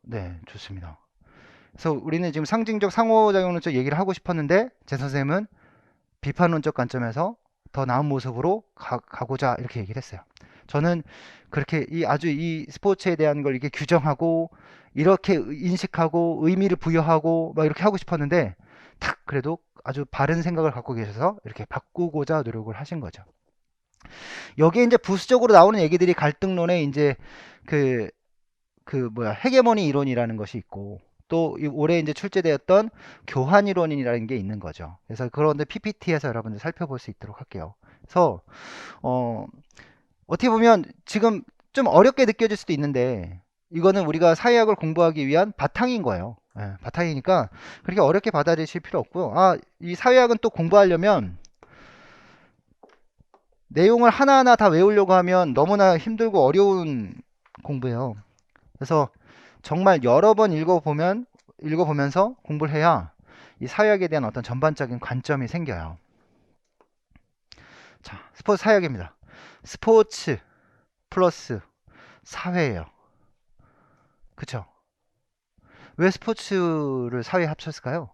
네, 좋습니다. 그래서 우리는 지금 상징적 상호작용론적 얘기를 하고 싶었는데 제 선생님은 비판론적 관점에서 더 나은 모습으로 가고자 이렇게 얘기를 했어요. 저는 그렇게 아주 이 스포츠에 대한 걸 이렇게 규정하고 이렇게 인식하고 의미를 부여하고 막 이렇게 하고 싶었는데 탁 그래도 아주 바른 생각을 갖고 계셔서 이렇게 바꾸고자 노력을 하신 거죠. 여기에 이제 부수적으로 나오는 얘기들이 갈등론에 이제 그 헤게모니 이론이라는 것이 있고 또 올해 이제 출제되었던 교환 이론이라는 게 있는 거죠. 그래서 그런데 PPT에서 여러분들 살펴볼 수 있도록 할게요. 그래서 어, 어떻게 보면 지금 좀 어렵게 느껴질 수도 있는데 이거는 우리가 사회학을 공부하기 위한 바탕인 거예요. 예, 바탕이니까 그렇게 어렵게 받아들이실 필요 없고요. 이 사회학은 또 공부하려면 내용을 하나하나 다 외우려고 하면 너무나 힘들고 어려운 공부예요. 그래서 정말 여러 번 읽어보면서 공부를 해야 이 사회학에 대한 어떤 전반적인 관점이 생겨요. 자, 스포츠 사회학입니다. 스포츠 플러스 사회예요. 그쵸? 왜 스포츠를 사회에 합쳤을까요?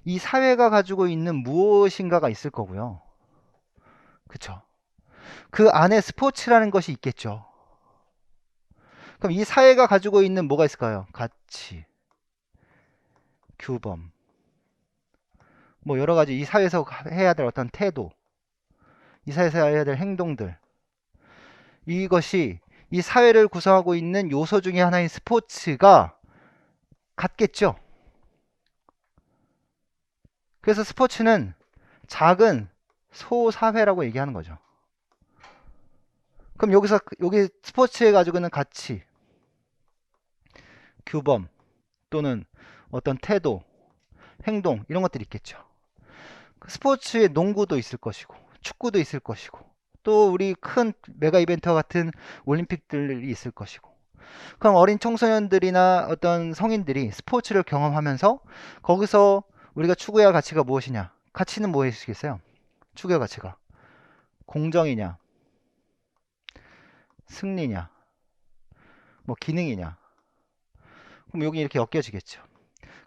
이 사회가 가지고 있는 무엇인가가 있을 거고요. 그쵸? 그 안에 스포츠라는 것이 있겠죠. 그럼 이 사회가 가지고 있는 뭐가 있을까요? 가치, 규범, 뭐 여러 가지 이 사회에서 해야 될 어떤 태도, 이 사회에서 해야 될 행동들, 이것이 이 사회를 구성하고 있는 요소 중에 하나인 스포츠가 같겠죠. 그래서 스포츠는 작은 소사회라고 얘기하는 거죠. 그럼 여기 스포츠에 가지고 있는 가치, 규범 또는 어떤 태도, 행동 이런 것들이 있겠죠. 스포츠에 농구도 있을 것이고 축구도 있을 것이고 또 우리 큰 메가 이벤트와 같은 올림픽들이 있을 것이고 그럼 어린 청소년들이나 어떤 성인들이 스포츠를 경험하면서 거기서 우리가 추구해야 할 가치가 무엇이냐? 가치는 무엇이겠어요? 추구해야 할 가치가 공정이냐? 승리냐? 뭐 기능이냐? 그럼 여기 이렇게 엮여지겠죠.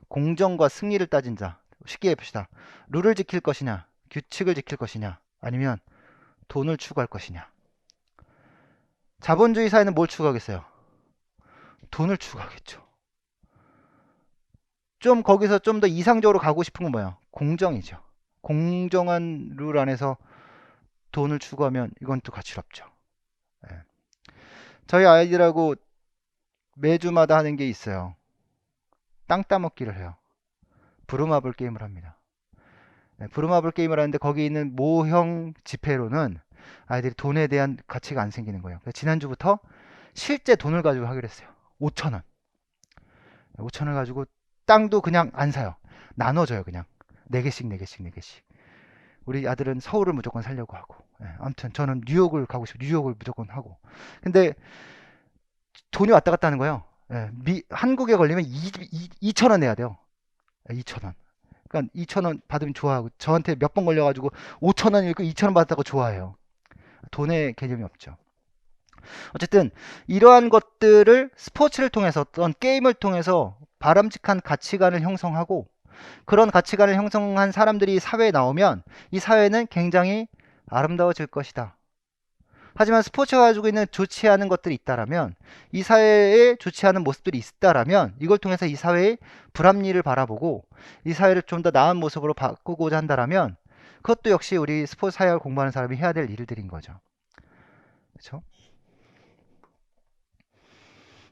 공정과 승리를 따진다. 쉽게 해봅시다. 룰을 지킬 것이냐? 규칙을 지킬 것이냐? 아니면 돈을 추구할 것이냐? 자본주의 사회는 뭘 추구하겠어요? 돈을 추구하겠죠. 좀 거기서 좀 더 이상적으로 가고 싶은 건 뭐야? 공정이죠. 공정한 룰 안에서 돈을 추구하면 이건 또 가치롭죠. 예. 저희 아이들하고 매주마다 하는 게 있어요. 땅 따먹기를 해요. 부루마블 게임을 합니다. 네, 부루마블 게임을 하는데 거기 있는 모형 지폐로는 아이들이 돈에 대한 가치가 안 생기는 거예요. 그래서 지난주부터 실제 돈을 가지고 하기로 했어요. 5,000원. 5,000원 가지고 땅도 그냥 안 사요. 나눠줘요, 그냥. 4개씩, 4개씩, 4개씩. 우리 아들은 서울을 무조건 살려고 하고. 아무튼 저는 뉴욕을 가고 싶어요. 뉴욕을 무조건 하고. 근데 돈이 왔다 갔다 하는 거예요. 한국에 걸리면 2,000원 내야 돼요. 2,000원. 그러니까 2,000원 받으면 좋아하고 저한테 몇 번 걸려가지고 5,000원 잃고 2,000원 받았다고 좋아해요. 돈의 개념이 없죠. 어쨌든 이러한 것들을 스포츠를 통해서 어떤 게임을 통해서 바람직한 가치관을 형성하고 그런 가치관을 형성한 사람들이 사회에 나오면 이 사회는 굉장히 아름다워질 것이다. 하지만 스포츠가 가지고 있는 좋지 않은 것들이 있다라면 이 사회에 좋지 않은 모습들이 있다라면 이걸 통해서 이 사회의 불합리를 바라보고 이 사회를 좀 더 나은 모습으로 바꾸고자 한다라면 그것도 역시 우리 스포츠 사회학을 공부하는 사람이 해야 될 일들인 거죠. 그렇죠?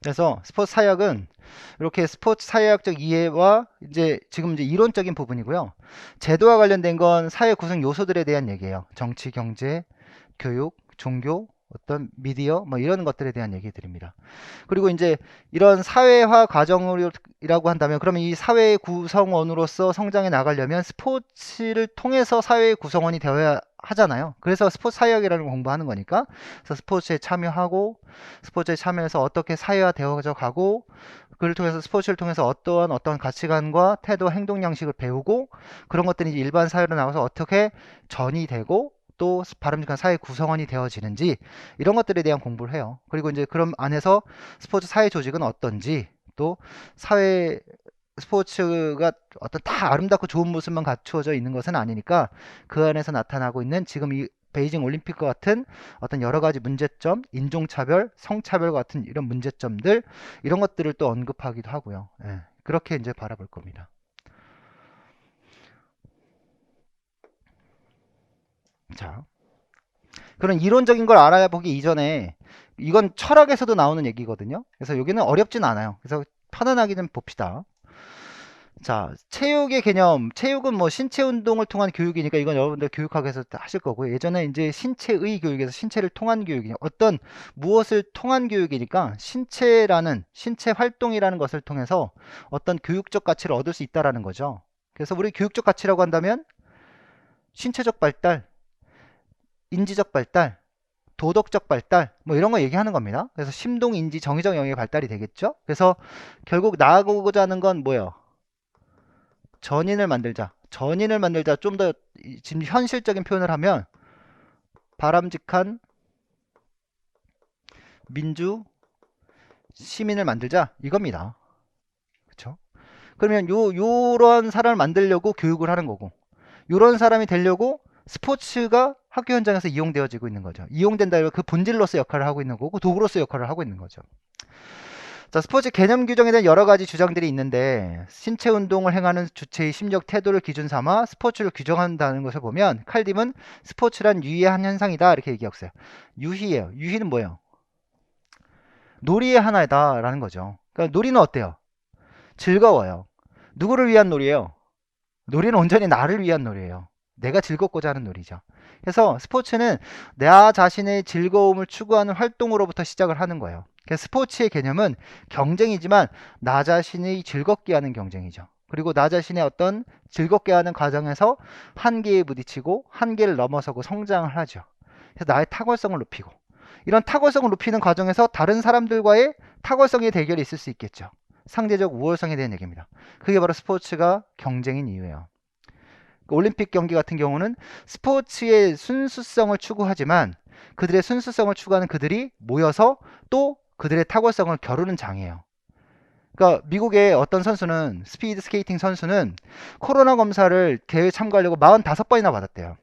그래서 스포츠 사회학은 이렇게 스포츠 사회학적 이해와 지금 이제 이론적인 부분이고요. 제도와 관련된 건 사회 구성 요소들에 대한 얘기예요. 정치, 경제, 교육, 종교, 어떤 미디어 뭐 이런 것들에 대한 얘기들입니다. 그리고 이제 이런 사회화 과정이라고 한다면 그러면 이 사회의 구성원으로서 성장해 나가려면 스포츠를 통해서 사회의 구성원이 되어야 하잖아요. 그래서 스포츠 사회학이라는 걸 공부하는 거니까 그래서 스포츠에 참여하고 스포츠에 참여해서 어떻게 사회화 되어져 가고 그를 통해서 스포츠를 통해서 어떤 가치관과 태도, 행동 양식을 배우고 그런 것들이 이제 일반 사회로 나와서 어떻게 전이 되고 또 바람직한 사회 구성원이 되어지는지 이런 것들에 대한 공부를 해요. 그리고 이제 그럼 안에서 스포츠 사회 조직은 어떤지 또 사회 스포츠가 어떤 다 아름답고 좋은 모습만 갖추어져 있는 것은 아니니까 그 안에서 나타나고 있는 지금 이 베이징 올림픽과 같은 어떤 여러 가지 문제점, 인종차별, 성차별 같은 이런 문제점들, 이런 것들을 또 언급하기도 하고요. 예, 그렇게 이제 바라볼 겁니다. 자, 그런 이론적인 걸 알아보기 이전에 이건 철학에서도 나오는 얘기거든요. 그래서 여기는 어렵진 않아요. 그래서 편안하게 좀 봅시다. 자, 체육의 개념. 체육은 뭐 신체 운동을 통한 교육이니까 이건 여러분들 교육학에서 다 하실 거고요. 예전에 이제 신체의 교육에서 신체를 통한 교육이 어떤 무엇을 통한 교육이니까 신체라는 신체 활동이라는 것을 통해서 어떤 교육적 가치를 얻을 수 있다라는 거죠. 그래서 우리 교육적 가치라고 한다면 신체적 발달, 인지적 발달, 도덕적 발달 뭐 이런 거 얘기하는 겁니다. 그래서 심동, 인지, 정의적 영역의 발달이 되겠죠. 그래서 결국 나아가고자 하는 건 뭐예요? 전인을 만들자. 전인을 만들자. 좀 더 지금 현실적인 표현을 하면 바람직한 민주 시민을 만들자 이겁니다. 그렇죠? 그러면 요런 사람을 만들려고 교육을 하는 거고, 요런 사람이 되려고 스포츠가 학교 현장에서 이용되어지고 있는 거죠. 이용된다 그 본질로서 역할을 하고 있는 거고 도구로서 역할을 하고 있는 거죠. 자, 스포츠 개념 규정에 대한 여러 가지 주장들이 있는데 신체 운동을 행하는 주체의 심적 태도를 기준 삼아 스포츠를 규정한다는 것을 보면 칼dim은 스포츠란 유희의 한 현상이다 이렇게 얘기했어요. 유희예요. 유희는 뭐예요? 놀이의 하나다 라는 거죠. 그러니까 놀이는 어때요? 즐거워요. 누구를 위한 놀이예요? 놀이는 온전히 나를 위한 놀이에요. 내가 즐겁고자 하는 놀이죠. 그래서 스포츠는 나 자신의 즐거움을 추구하는 활동으로부터 시작을 하는 거예요. 그래서 스포츠의 개념은 경쟁이지만 나 자신이 즐겁게 하는 경쟁이죠. 그리고 나 자신의 어떤 즐겁게 하는 과정에서 한계에 부딪히고 한계를 넘어서고 성장을 하죠. 그래서 나의 탁월성을 높이고 이런 탁월성을 높이는 과정에서 다른 사람들과의 탁월성의 대결이 있을 수 있겠죠. 상대적 우월성에 대한 얘기입니다. 그게 바로 스포츠가 경쟁인 이유예요. 올림픽 경기 같은 경우는 스포츠의 순수성을 추구하지만 그들의 순수성을 추구하는 그들이 모여서 또 그들의 탁월성을 겨루는 장이에요. 그러니까 미국의 어떤 선수는 스피드 스케이팅 선수는 코로나 검사를 대회 참가하려고 45번이나 받았대요.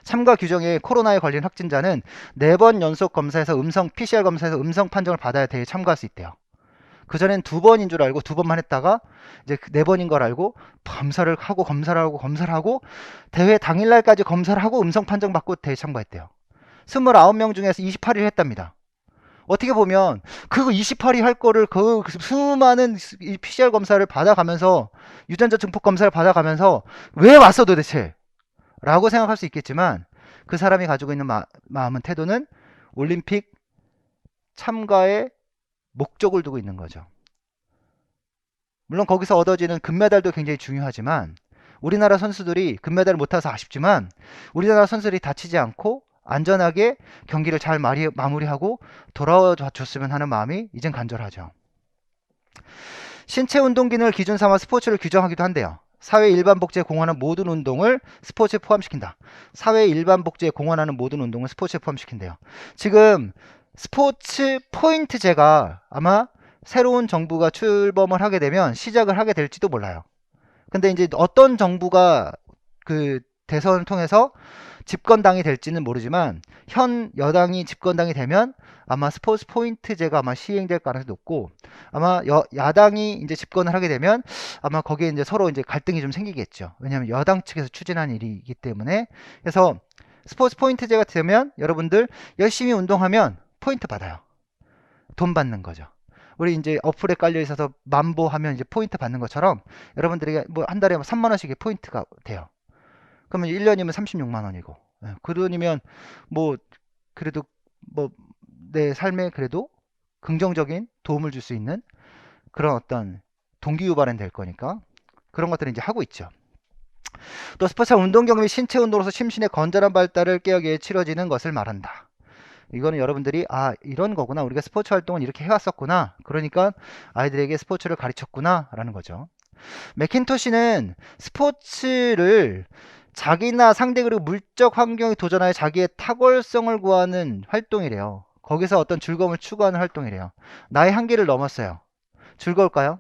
참가 규정에 코로나에 걸린 확진자는 4번 연속 검사에서 PCR 검사에서 음성 판정을 받아야 대회에 참가할 수 있대요. 그전엔 2번인 줄 알고 2번만 했다가 이제 4번인 걸 알고 검사를 하고 대회 당일날까지 검사를 하고 음성 판정 받고 대회 참가했대요. 29명 중에서 28일 했답니다. 어떻게 보면 그 28일 할 거를 그 수많은 PCR 검사를 받아가면서 유전자 증폭 검사를 받아가면서 왜 왔어 도대체? 라고 생각할 수 있겠지만 그 사람이 가지고 있는 마음은 태도는 올림픽 참가에 목적을 두고 있는 거죠. 물론 거기서 얻어지는 금메달도 굉장히 중요하지만 우리나라 선수들이 금메달을 못 타서 아쉽지만 우리나라 선수들이 다치지 않고 안전하게 경기를 잘 마무리하고 돌아와 줬으면 하는 마음이 이젠 간절하죠. 신체 운동 기능을 기준 삼아 스포츠를 규정하기도 한대요. 사회 일반 복지에 공헌하는 모든 운동을 스포츠에 포함시킨다. 사회 일반 복지에 공헌하는 모든 운동을 스포츠에 포함시킨대요. 지금 스포츠 포인트제가 아마 새로운 정부가 출범을 하게 되면 시작을 하게 될지도 몰라요. 근데 이제 어떤 정부가 그 대선을 통해서 집권당이 될지는 모르지만 현 여당이 집권당이 되면 아마 스포츠 포인트제가 아마 시행될 가능성이 높고 아마 야당이 이제 집권을 하게 되면 아마 거기에 이제 서로 이제 갈등이 좀 생기겠죠. 왜냐하면 여당 측에서 추진한 일이기 때문에. 그래서 스포츠 포인트제가 되면 여러분들 열심히 운동하면 포인트 받아요. 돈 받는 거죠. 우리 이제 어플에 깔려 있어서 만보 하면 이제 포인트 받는 것처럼 여러분들에게 뭐 한 달에 3만 원씩의 포인트가 돼요. 그러면 1년이면 36만 원이고 그 돈이면 뭐 그래도 뭐 내 삶에 그래도 긍정적인 도움을 줄 수 있는 그런 어떤 동기유발은 될 거니까 그런 것들을 이제 하고 있죠. 또 스포츠와 운동 경험이 신체 운동으로서 심신의 건전한 발달을 깨우기 위해 치러지는 것을 말한다. 이거는 여러분들이 이런 거구나, 우리가 스포츠 활동은 이렇게 해왔었구나, 그러니까 아이들에게 스포츠를 가르쳤구나 라는 거죠. 맥킨토시는 스포츠를 자기나 상대 그리고 물적 환경에 도전하여 자기의 탁월성을 구하는 활동이래요. 거기서 어떤 즐거움을 추구하는 활동이래요. 나의 한계를 넘었어요. 즐거울까요?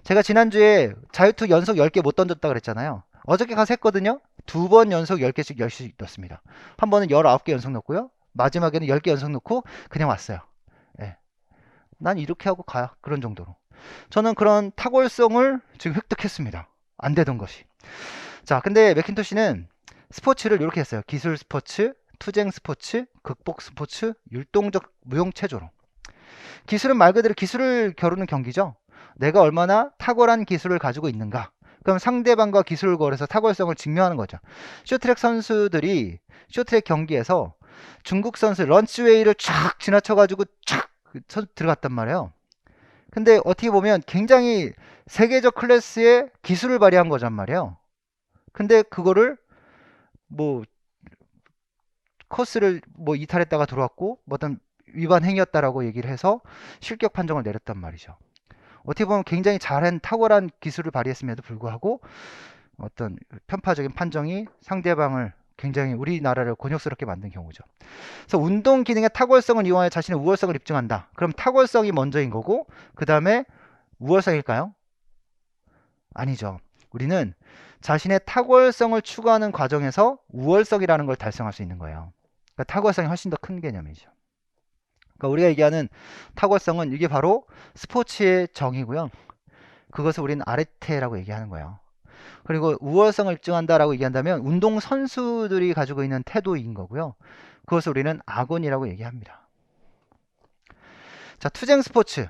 제가 지난주에 자유투 연속 10개 못 던졌다 그랬잖아요. 어저께 가서 했거든요. 2번 연속 10개씩 10씩 넣습니다. 한 번은 19개 연속 넣고요. 마지막에는 10개 연속 넣고 그냥 왔어요. 예. 난 이렇게 하고 가요. 그런 정도로. 저는 그런 탁월성을 지금 획득했습니다. 안 되던 것이. 자, 근데 맥킨토시는 스포츠를 이렇게 했어요. 기술 스포츠, 투쟁 스포츠, 극복 스포츠, 율동적 무용체조로. 기술은 말 그대로 기술을 겨루는 경기죠. 내가 얼마나 탁월한 기술을 가지고 있는가. 그럼 상대방과 기술을 걸어서 탁월성을 증명하는 거죠. 쇼트트랙 선수들이 쇼트트랙 경기에서 중국 선수 런치웨이를 쫙 지나쳐가지고 쫙 들어갔단 말이에요. 근데 어떻게 보면 굉장히 세계적 클래스의 기술을 발휘한 거란 말이에요. 근데 그거를 뭐 코스를 뭐 이탈했다가 들어왔고 뭐 어떤 위반 행위였다라고 얘기를 해서 실격 판정을 내렸단 말이죠. 어떻게 보면 굉장히 잘한 탁월한 기술을 발휘했음에도 불구하고 어떤 편파적인 판정이 상대방을 굉장히 우리나라를 곤욕스럽게 만든 경우죠. 그래서 운동 기능의 탁월성을 이용하여 자신의 우월성을 입증한다. 그럼 탁월성이 먼저인 거고 그 다음에 우월성일까요? 아니죠. 우리는 자신의 탁월성을 추구하는 과정에서 우월성이라는 걸 달성할 수 있는 거예요. 그러니까 탁월성이 훨씬 더 큰 개념이죠. 그러니까 우리가 얘기하는 탁월성은 이게 바로 스포츠의 정의고요. 그것을 우리는 아르테라고 얘기하는 거예요. 그리고 우월성을 입증한다라고 얘기한다면 운동 선수들이 가지고 있는 태도인 거고요. 그것을 우리는 아곤이라고 얘기합니다. 자, 투쟁 스포츠.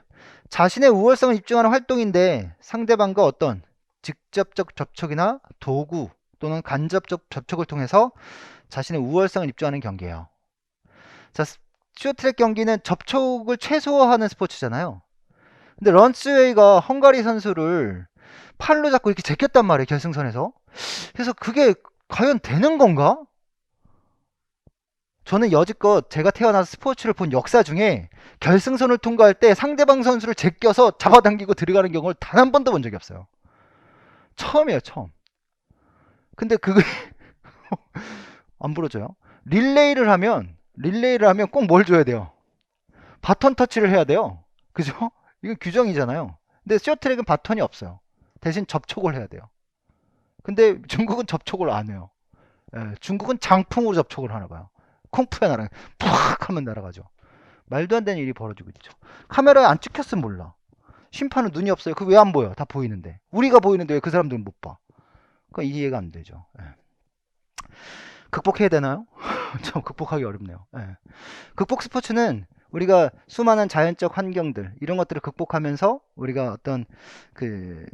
자신의 우월성을 입증하는 활동인데 상대방과 어떤 직접적 접촉이나 도구 또는 간접적 접촉을 통해서 자신의 우월성을 입증하는 경기예요. 자, 쇼트트랙 경기는 접촉을 최소화하는 스포츠잖아요. 근데 런스웨이가 헝가리 선수를 팔로 잡고 이렇게 제꼈단 말이에요, 결승선에서. 그래서 그게 과연 되는 건가? 저는 여지껏 제가 태어나서 스포츠를 본 역사 중에 결승선을 통과할 때 상대방 선수를 제껴서 잡아당기고 들어가는 경우를 단 한 번도 본 적이 없어요. 처음이에요, 처음. 근데 그게 안 부러져요. 릴레이를 하면 꼭 뭘 줘야 돼요? 바톤 터치를 해야 돼요. 그죠? 이건 규정이잖아요. 근데 쇼트트랙은 바톤이 없어요. 대신 접촉을 해야 돼요. 근데 중국은 접촉을 안 해요. 예, 중국은 장풍으로 접촉을 하나 봐요. 콩푸에 날아, 푹 하면 날아가죠. 말도 안 되는 일이 벌어지고 있죠. 카메라에 안 찍혔으면 몰라. 심판은 눈이 없어요. 그 왜 안 보여? 다 보이는데. 우리가 보이는데 왜 그 사람들은 못 봐? 그러니까 이해가 안 되죠. 예. 극복해야 되나요? 좀 극복하기 어렵네요. 예. 극복 스포츠는 우리가 수많은 자연적 환경들 이런 것들을 극복하면서 우리가 어떤 그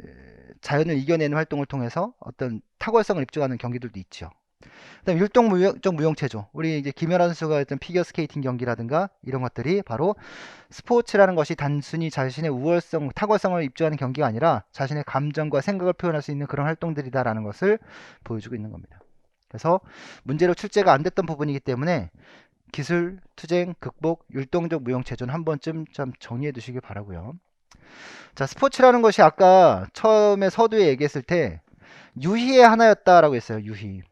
자연을 이겨내는 활동을 통해서 어떤 탁월성을 입증하는 경기들도 있죠. 그다음 율동 무용적 무용체조. 우리 이제 김연아 선수가 했던 피겨 스케이팅 경기라든가 이런 것들이 바로 스포츠라는 것이 단순히 자신의 우월성, 탁월성을 입증하는 경기가 아니라 자신의 감정과 생각을 표현할 수 있는 그런 활동들이다라는 것을 보여주고 있는 겁니다. 그래서 문제로 출제가 안 됐던 부분이기 때문에 기술, 투쟁, 극복, 율동적 무용체조는 한 번쯤 좀 정리해 두시길 바라고요. 자, 스포츠라는 것이 아까 처음에 서두에 얘기했을 때 유희의 하나였다라고 했어요. 유희.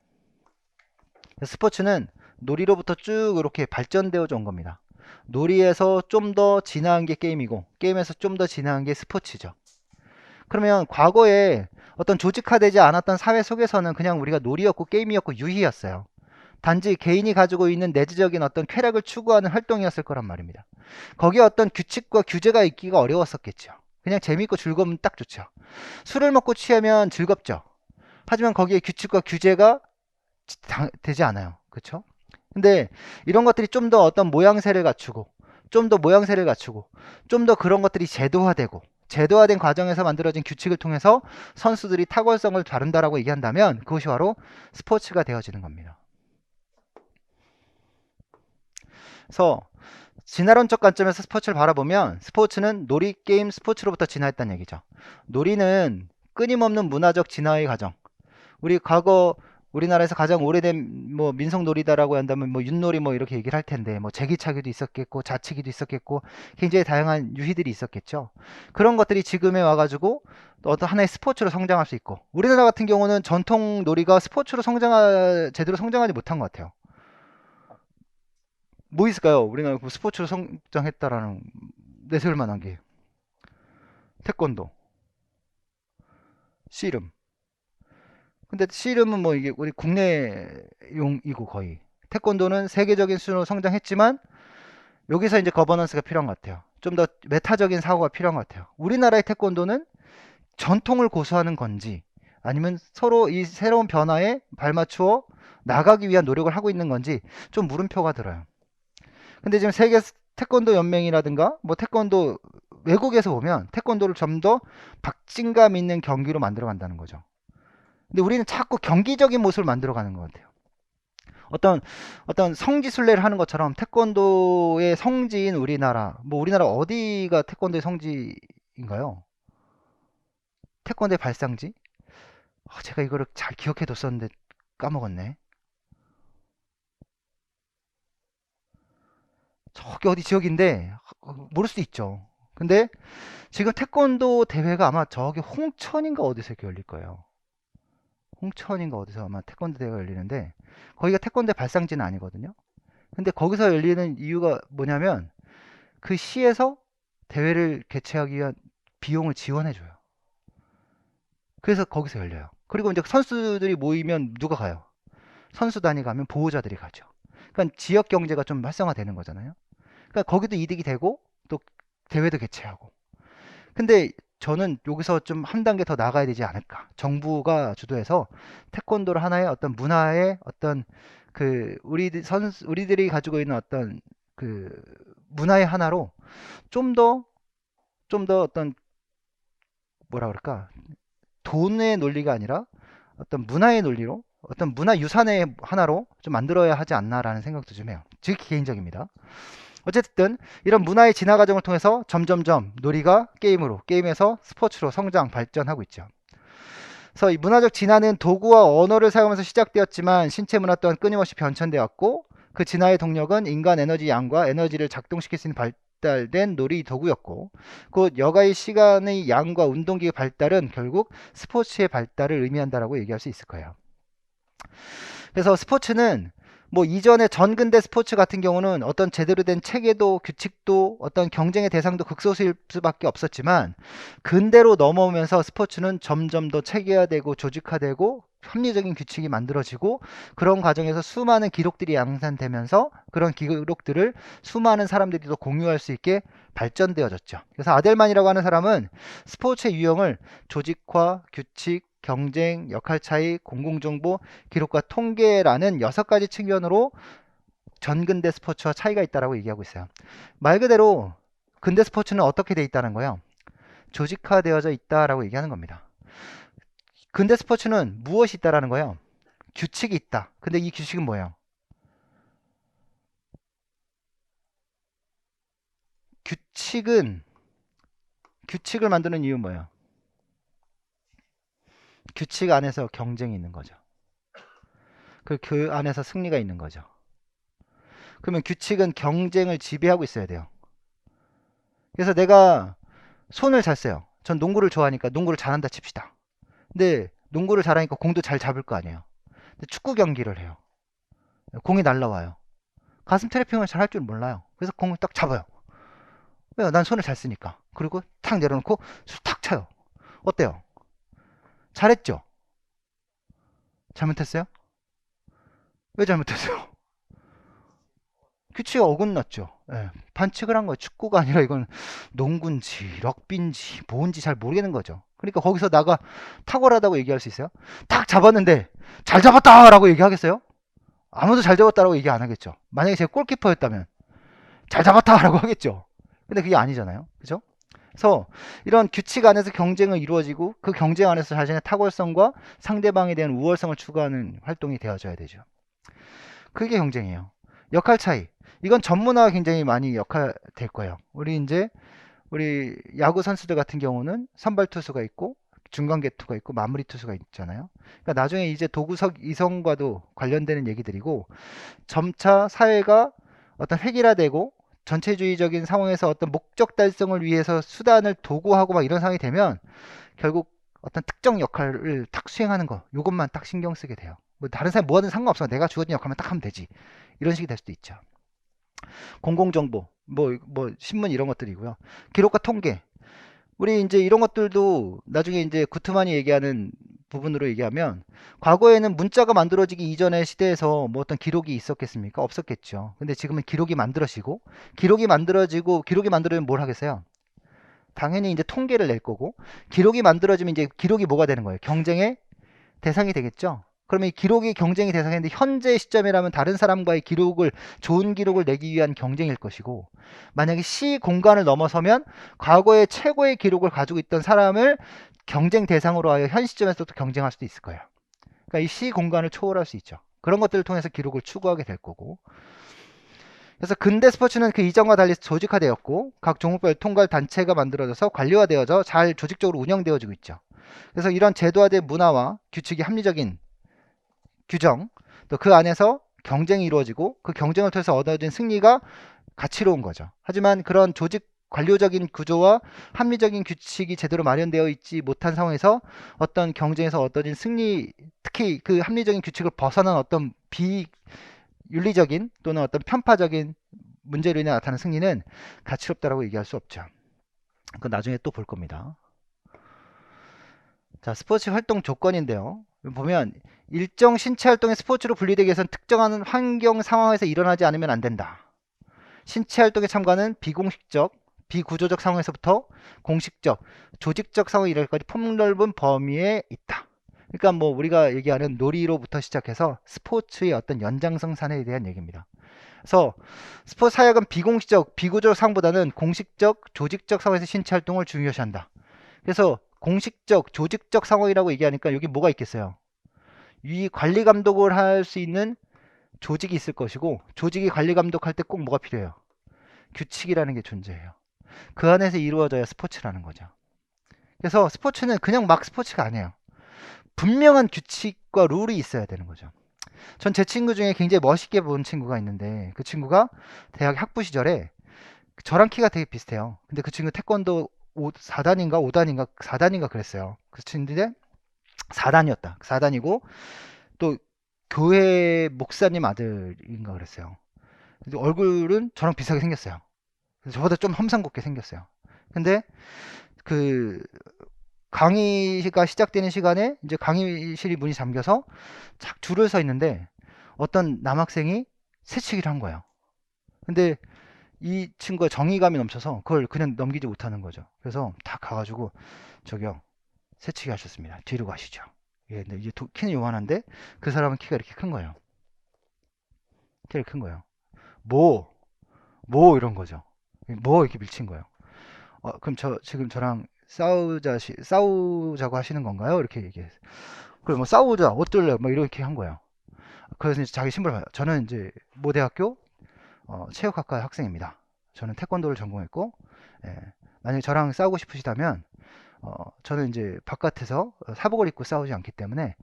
스포츠는 놀이로부터 쭉 이렇게 발전되어져 온 겁니다. 놀이에서 좀 더 진화한 게 게임이고 게임에서 좀 더 진화한 게 스포츠죠. 그러면 과거에 어떤 조직화되지 않았던 사회 속에서는 그냥 우리가 놀이였고 게임이었고 유희였어요. 단지 개인이 가지고 있는 내재적인 어떤 쾌락을 추구하는 활동이었을 거란 말입니다. 거기에 어떤 규칙과 규제가 있기가 어려웠었겠죠. 그냥 재밌고 즐거우면 딱 좋죠. 술을 먹고 취하면 즐겁죠. 하지만 거기에 규칙과 규제가 되지 않아요. 그렇죠? 근데 이런 것들이 좀 더 어떤 모양새를 갖추고 좀 더 그런 것들이 제도화된 과정에서 만들어진 규칙을 통해서 선수들이 탁월성을 다룬다라고 얘기한다면 그것이 바로 스포츠가 되어지는 겁니다. 그래서 진화론적 관점에서 스포츠를 바라보면 스포츠는 놀이, 게임, 스포츠로부터 진화했다는 얘기죠. 놀이는 끊임없는 문화적 진화의 과정. 우리 과거 우리나라에서 가장 오래된 뭐 민속놀이다라고 한다면 뭐 윷놀이 뭐 이렇게 얘기를 할 텐데 뭐 제기차기도 있었겠고 자치기도 있었겠고 굉장히 다양한 유희들이 있었겠죠. 그런 것들이 지금에 와가지고 어떤 하나의 스포츠로 성장할 수 있고 우리나라 같은 경우는 전통 놀이가 스포츠로 제대로 성장하지 못한 것 같아요. 뭐 있을까요? 우리나라 스포츠로 성장했다라는 내세울 만한 게 태권도. 씨름. 근데 씨름은 뭐 이게 우리 국내용이고 거의. 태권도는 세계적인 수준으로 성장했지만 여기서 이제 거버넌스가 필요한 것 같아요. 좀 더 메타적인 사고가 필요한 것 같아요. 우리나라의 태권도는 전통을 고수하는 건지 아니면 서로 이 새로운 변화에 발맞추어 나가기 위한 노력을 하고 있는 건지 좀 물음표가 들어요. 근데 지금 세계 태권도 연맹이라든가 뭐 태권도 외국에서 보면 태권도를 좀 더 박진감 있는 경기로 만들어 간다는 거죠. 근데 우리는 자꾸 경기적인 모습을 만들어 가는 것 같아요. 어떤 성지순례를 하는 것처럼 태권도의 성지인 우리나라, 뭐 우리나라 어디가 태권도의 성지인가요? 태권도의 발상지? 제가 이거를 잘 기억해 뒀었는데 까먹었네. 저기 어디 지역인데 모를 수도 있죠. 근데 지금 태권도 대회가 아마 저기 홍천인가 어디서 이렇게 열릴 거예요. 홍천인가 어디서 아마 태권도 대회가 열리는데 거기가 태권도의 발상지는 아니거든요. 근데 거기서 열리는 이유가 뭐냐면 그 시에서 대회를 개최하기 위한 비용을 지원해줘요. 그래서 거기서 열려요. 그리고 이제 선수들이 모이면 누가 가요? 선수단이 가면 보호자들이 가죠. 그러니까 지역 경제가 좀 활성화되는 거잖아요. 그러니까 거기도 이득이 되고 또 대회도 개최하고. 근데 저는 여기서 좀 한 단계 더 나가야 되지 않을까. 정부가 주도해서 태권도를 하나의 어떤 문화의 어떤 그 우리들이 가지고 있는 어떤 그 문화의 하나로 좀 더 어떤 뭐라 그럴까 돈의 논리가 아니라 어떤 문화의 논리로 어떤 문화 유산의 하나로 좀 만들어야 하지 않나라는 생각도 좀 해요. 즉 개인적입니다. 어쨌든 이런 문화의 진화 과정을 통해서 점점점 놀이가 게임으로, 게임에서 스포츠로 성장 발전하고 있죠. 그래서 이 문화적 진화는 도구와 언어를 사용하면서 시작되었지만 신체 문화 또한 끊임없이 변천되었고 그 진화의 동력은 인간 에너지 양과 에너지를 작동시킬 수 있는 발달된 놀이 도구였고 곧 여가의 시간의 양과 운동기의 발달은 결국 스포츠의 발달을 의미한다라고 얘기할 수 있을 거예요. 그래서 스포츠는 뭐 이전의 전근대 스포츠 같은 경우는 어떤 제대로 된 체계도 규칙도 어떤 경쟁의 대상도 극소수일 수밖에 없었지만 근대로 넘어오면서 스포츠는 점점 더 체계화되고 조직화되고 합리적인 규칙이 만들어지고 그런 과정에서 수많은 기록들이 양산되면서 그런 기록들을 수많은 사람들이 더 공유할 수 있게 발전되어졌죠. 그래서 아델만이라고 하는 사람은 스포츠의 유형을 조직화, 규칙, 경쟁, 역할 차이, 공공정보, 기록과 통계라는 6가지 측면으로 전근대 스포츠와 차이가 있다라고 얘기하고 있어요. 말 그대로 근대 스포츠는 어떻게 돼 있다는 거예요? 조직화되어져 있다라고 얘기하는 겁니다. 근대 스포츠는 무엇이 있다라는 거예요? 규칙이 있다. 근데 이 규칙은 뭐예요? 규칙은 규칙을 만드는 이유는 뭐예요? 규칙 안에서 경쟁이 있는 거죠. 그 안에서 승리가 있는 거죠. 그러면 규칙은 경쟁을 지배하고 있어야 돼요. 그래서 내가 손을 잘 써요. 전 농구를 좋아하니까 농구를 잘한다 칩시다. 근데 농구를 잘하니까 공도 잘 잡을 거 아니에요. 근데 축구 경기를 해요. 공이 날라와요. 가슴 트래핑을 잘 할 줄 몰라요. 그래서 공을 딱 잡아요. 왜요? 난 손을 잘 쓰니까. 그리고 탁 내려놓고 탁 차요. 어때요? 잘했죠? 잘못했어요? 왜 잘못했어요? 규칙이 어긋났죠. 예, 반칙을 한 거예요. 축구가 아니라 이건 농구인지 럭비인지 뭔지 잘 모르겠는 거죠. 그러니까 거기서 나가 탁월하다고 얘기할 수 있어요? 딱 잡았는데 잘 잡았다라고 얘기하겠어요? 아무도 잘 잡았다라고 얘기 안 하겠죠. 만약에 제가 골키퍼였다면 잘 잡았다라고 하겠죠. 근데 그게 아니잖아요. 그죠? 그래서 이런 규칙 안에서 경쟁은 이루어지고 그 경쟁 안에서 자신의 탁월성과 상대방에 대한 우월성을 추구하는 활동이 되어져야 되죠. 그게 경쟁이에요. 역할 차이. 이건 전문화가 굉장히 많이 역할될 거예요. 우리 야구 선수들 같은 경우는 선발 투수가 있고 중간 개투가 있고 마무리 투수가 있잖아요. 그러니까 나중에 이제 도구석 이성과도 관련되는 얘기들이고 점차 사회가 어떤 획일화되고 전체주의적인 상황에서 어떤 목적 달성을 위해서 수단을 도구하고 막 이런 상황이 되면 결국 어떤 특정 역할을 딱 수행하는 거 요것만 딱 신경 쓰게 돼요. 뭐 다른 사람 뭐하든 상관없어. 내가 주어진 역할만 딱 하면 되지. 이런 식이 될 수도 있죠. 공공정보, 뭐 신문 이런 것들이고요. 기록과 통계. 우리 이제 이런 것들도 나중에 이제 구트만이 얘기하는 부분으로 얘기하면 과거에는 문자가 만들어지기 이전의 시대에서 뭐 어떤 기록이 있었겠습니까? 없었겠죠. 근데 지금은 기록이 만들어지고 기록이 만들어지고 기록이 만들어지면 뭘 하겠어요? 당연히 이제 통계를 낼 거고 기록이 만들어지면 이제 기록이 뭐가 되는 거예요? 경쟁의 대상이 되겠죠. 그러면 이 기록이 경쟁의 대상인데 현재 시점이라면 다른 사람과의 기록을 좋은 기록을 내기 위한 경쟁일 것이고 만약에 시 공간을 넘어서면 과거의 최고의 기록을 가지고 있던 사람을 경쟁 대상으로 하여 현 시점에서도 경쟁할 수도 있을 거예요. 그러니까 이 시 공간을 초월할 수 있죠. 그런 것들을 통해서 기록을 추구하게 될 거고 그래서 근대 스포츠는 그 이전과 달리 조직화되었고 각 종목별 통과 단체가 만들어져서 관리화되어져 잘 조직적으로 운영되어지고 있죠. 그래서 이런 제도화된 문화와 규칙이 합리적인 규정, 또 그 안에서 경쟁이 이루어지고 그 경쟁을 통해서 얻어진 승리가 가치로운 거죠. 하지만 그런 조직 관료적인 구조와 합리적인 규칙이 제대로 마련되어 있지 못한 상황에서 어떤 경쟁에서 얻어진 승리, 특히 그 합리적인 규칙을 벗어난 어떤 비윤리적인 또는 어떤 편파적인 문제로 인해 나타나는 승리는 가치롭다고 얘기할 수 없죠. 그건 나중에 또 볼 겁니다. 자, 스포츠 활동 조건인데요. 보면 일정 신체 활동이 스포츠로 분리되기 위해서는 특정한 환경 상황에서 일어나지 않으면 안 된다. 신체 활동에 참가는 비공식적, 비구조적 상황에서부터 공식적, 조직적 상황에 이르기까지 폭넓은 범위에 있다. 그러니까 뭐 우리가 얘기하는 놀이로부터 시작해서 스포츠의 어떤 연장성 산에 대한 얘기입니다. 그래서 스포츠 사역은 비공식적, 비구조적 상황보다는 공식적, 조직적 상황에서 신체 활동을 중요시한다. 그래서 공식적, 조직적 상황이라고 얘기하니까 여기 뭐가 있겠어요? 이 관리 감독을 할 수 있는 조직이 있을 것이고 조직이 관리 감독할 때 꼭 뭐가 필요해요? 규칙이라는 게 존재해요. 그 안에서 이루어져야 스포츠라는 거죠. 그래서 스포츠는 그냥 막 스포츠가 아니에요. 분명한 규칙과 룰이 있어야 되는 거죠. 전 제 친구 중에 굉장히 멋있게 본 친구가 있는데 그 친구가 대학 학부 시절에 저랑 키가 되게 비슷해요. 근데 그 친구 태권도 4단인가 5단인가 4단인가 그랬어요. 그 친구인데 4단이었다. 4단이고 또 교회 목사님 아들인가 그랬어요. 근데 얼굴은 저랑 비슷하게 생겼어요. 그래서 저보다 좀 험상궂게 생겼어요. 근데 그 강의가 시작되는 시간에 이제 강의실이 문이 잠겨서 착 줄을 서 있는데 어떤 남학생이 새치기를 한 거예요. 근데 이 친구가 정의감이 넘쳐서 그걸 그냥 넘기지 못하는 거죠. 그래서 다 가가지고 저기요 새치기 하셨습니다. 뒤로 가시죠. 예, 근데 이제 키는 요만한데 그 사람은 키가 이렇게 큰 거예요. 키가 큰 거예요. 뭐, 뭐 이런 거죠. 뭐 이렇게 밀친 거예요. 그럼 저 지금 저랑 싸우자고 하시는 건가요? 이렇게 얘기했어요. 그래 뭐 싸우자 어떨래? 뭐 이렇게 한 거예요. 그래서 이제 자기 신분을 봐요. 저는 이제 모 대학교 체육학과 학생입니다. 저는 태권도를 전공했고 예, 만약에 저랑 싸우고 싶으시다면 저는 이제 바깥에서 사복을 입고 싸우지 않기 때문에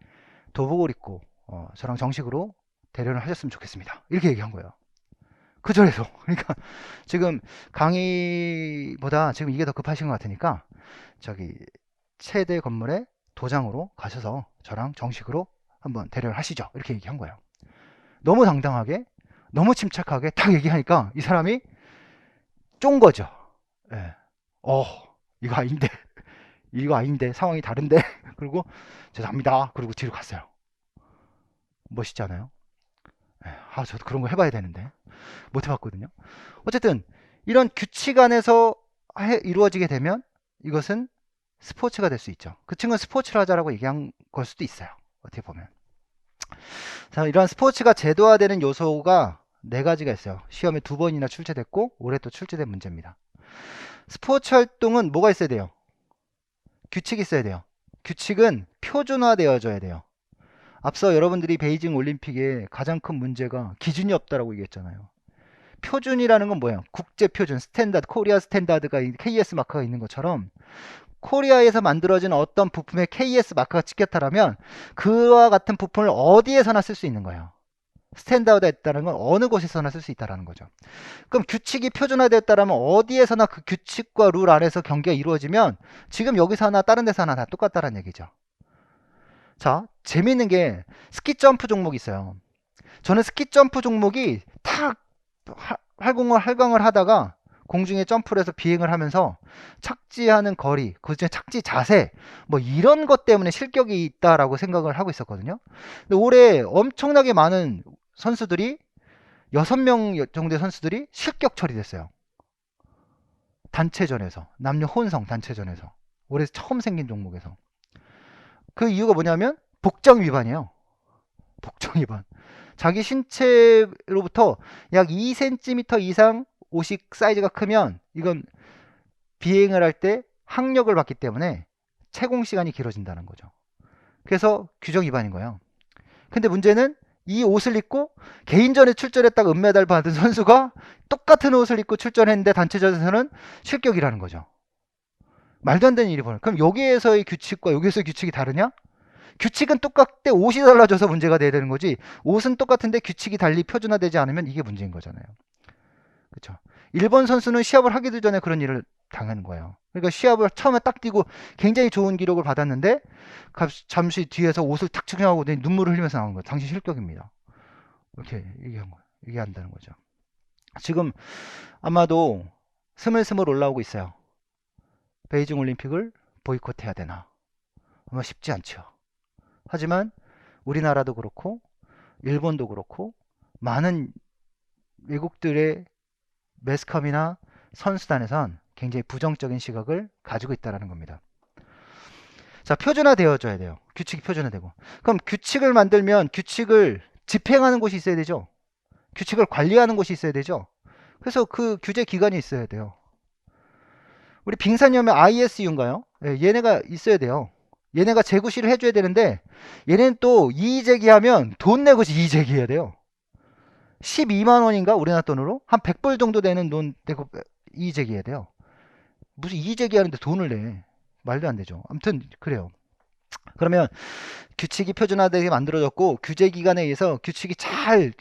도복을 입고 저랑 정식으로 대련을 하셨으면 좋겠습니다. 이렇게 얘기한 거예요. 그 절에서 그러니까 지금 강의보다 지금 이게 더 급하신 것 같으니까 저기 최대 건물에 도장으로 가셔서 저랑 정식으로 한번 대련을 하시죠. 이렇게 얘기한 거예요. 너무 당당하게 너무 침착하게 딱 얘기하니까 이 사람이 쫀 거죠. 예. 어 이거 아닌데 이거 아닌데 상황이 다른데 그리고 죄송합니다. 그리고 뒤로 갔어요. 멋있지 않아요? 예. 저도 그런 거 해봐야 되는데 못 해봤거든요. 어쨌든 이런 규칙 안에서 이루어지게 되면 이것은 스포츠가 될 수 있죠. 그 친구는 스포츠를 하자라고 얘기한 걸 수도 있어요. 어떻게 보면. 자, 이런 스포츠가 제도화되는 요소가 네 가지가 있어요. 시험에 2번이나 출제됐고 올해 또 출제된 문제입니다. 스포츠 활동은 뭐가 있어야 돼요? 규칙이 있어야 돼요. 규칙은 표준화되어져야 돼요. 앞서 여러분들이 베이징 올림픽의 가장 큰 문제가 기준이 없다라고 얘기했잖아요. 표준이라는 건 뭐예요? 국제 표준, 스탠다드, 코리아 스탠다드가 KS 마크가 있는 것처럼 코리아에서 만들어진 어떤 부품에 KS 마크가 찍혔다라면 그와 같은 부품을 어디에서나 쓸 수 있는 거예요. 스탠다드했다는 건 어느 곳에서나 쓸 수 있다는 거죠. 그럼 규칙이 표준화되었다면 어디에서나 그 규칙과 룰 안에서 경기가 이루어지면 지금 여기서 하나 다른 데서 하나 다 똑같다는 얘기죠. 자, 재미있는 게 스키 점프 종목이 있어요. 저는 스키 점프 종목이 탁 활강을 하다가 공중에 점프를 해서 비행을 하면서 착지하는 거리, 그중에 착지 자세, 뭐 이런 것 때문에 실격이 있다라고 생각을 하고 있었거든요. 근데 올해 엄청나게 많은 선수들이 6명 정도의 선수들이 실격 처리됐어요. 단체전에서, 남녀 혼성 단체전에서, 올해 처음 생긴 종목에서. 그 이유가 뭐냐면 복장 위반이에요. 복장 위반. 자기 신체로부터 약 2cm 이상 옷이 사이즈가 크면 이건 비행을 할 때 항력을 받기 때문에 채공 시간이 길어진다는 거죠. 그래서 규정 위반인 거예요. 근데 문제는 이 옷을 입고 개인전에 출전했다가 은메달 받은 선수가 똑같은 옷을 입고 출전했는데 단체전에서는 실격이라는 거죠. 말도 안 되는 일이 벌어요. 그럼 여기에서의 규칙과 여기에서의 규칙이 다르냐? 규칙은 똑같대 옷이 달라져서 문제가 돼야 되는 거지, 옷은 똑같은데 규칙이 달리 표준화되지 않으면 이게 문제인 거잖아요. 그렇죠? 일본 선수는 시합을 하기도 전에 그런 일을 당하는 거예요. 그러니까 시합을 처음에 딱 뛰고 굉장히 좋은 기록을 받았는데 잠시 뒤에서 옷을 탁 착용하고 눈물을 흘리면서 나온 거예요. 당신 실격입니다. 이렇게 얘기한다는 거죠. 지금 아마도 스물스물 올라오고 있어요. 베이징 올림픽을 보이콧해야 되나? 아마 쉽지 않죠. 하지만 우리나라도 그렇고 일본도 그렇고 많은 외국들의 매스컴이나 선수단에선 굉장히 부정적인 시각을 가지고 있다는 겁니다. 자, 표준화되어져야 돼요. 규칙이 표준화되고. 그럼 규칙을 만들면 규칙을 집행하는 곳이 있어야 되죠. 규칙을 관리하는 곳이 있어야 되죠. 그래서 그 규제 기관이 있어야 돼요. 우리 빙산이면 ISU인가요? 예, 얘네가 있어야 돼요. 얘네가 재구시를 해줘야 되는데 얘네는 또 이의 제기하면 돈 내고 이의 제기해야 돼요. 12만 원인가 우리나라 돈으로 한 100불 정도 되는 돈 내고 이의 제기해야 돼요. 무슨 이의 제기하는데 돈을 내? 말도 안 되죠. 아무튼 그래요. 그러면 규칙이 표준화되게 만들어졌고 규제 기관에 의해서 규칙이 잘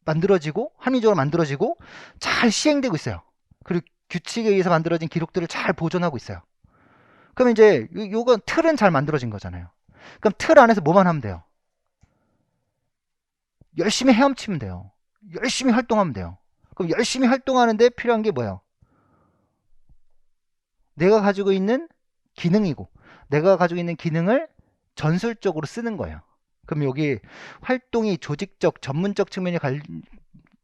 만들어지고 합리적으로 만들어지고 잘 시행되고 있어요. 그리고 규칙에 의해서 만들어진 기록들을 잘 보존하고 있어요. 그럼 이제 요건 틀은 잘 만들어진 거잖아요. 그럼 틀 안에서 뭐만 하면 돼요? 열심히 헤엄치면 돼요. 열심히 활동하면 돼요. 그럼 열심히 활동하는데 필요한 게 뭐예요? 내가 가지고 있는 기능이고 내가 가지고 있는 기능을 전술적으로 쓰는 거예요. 그럼 여기 활동이 조직적, 전문적 측면이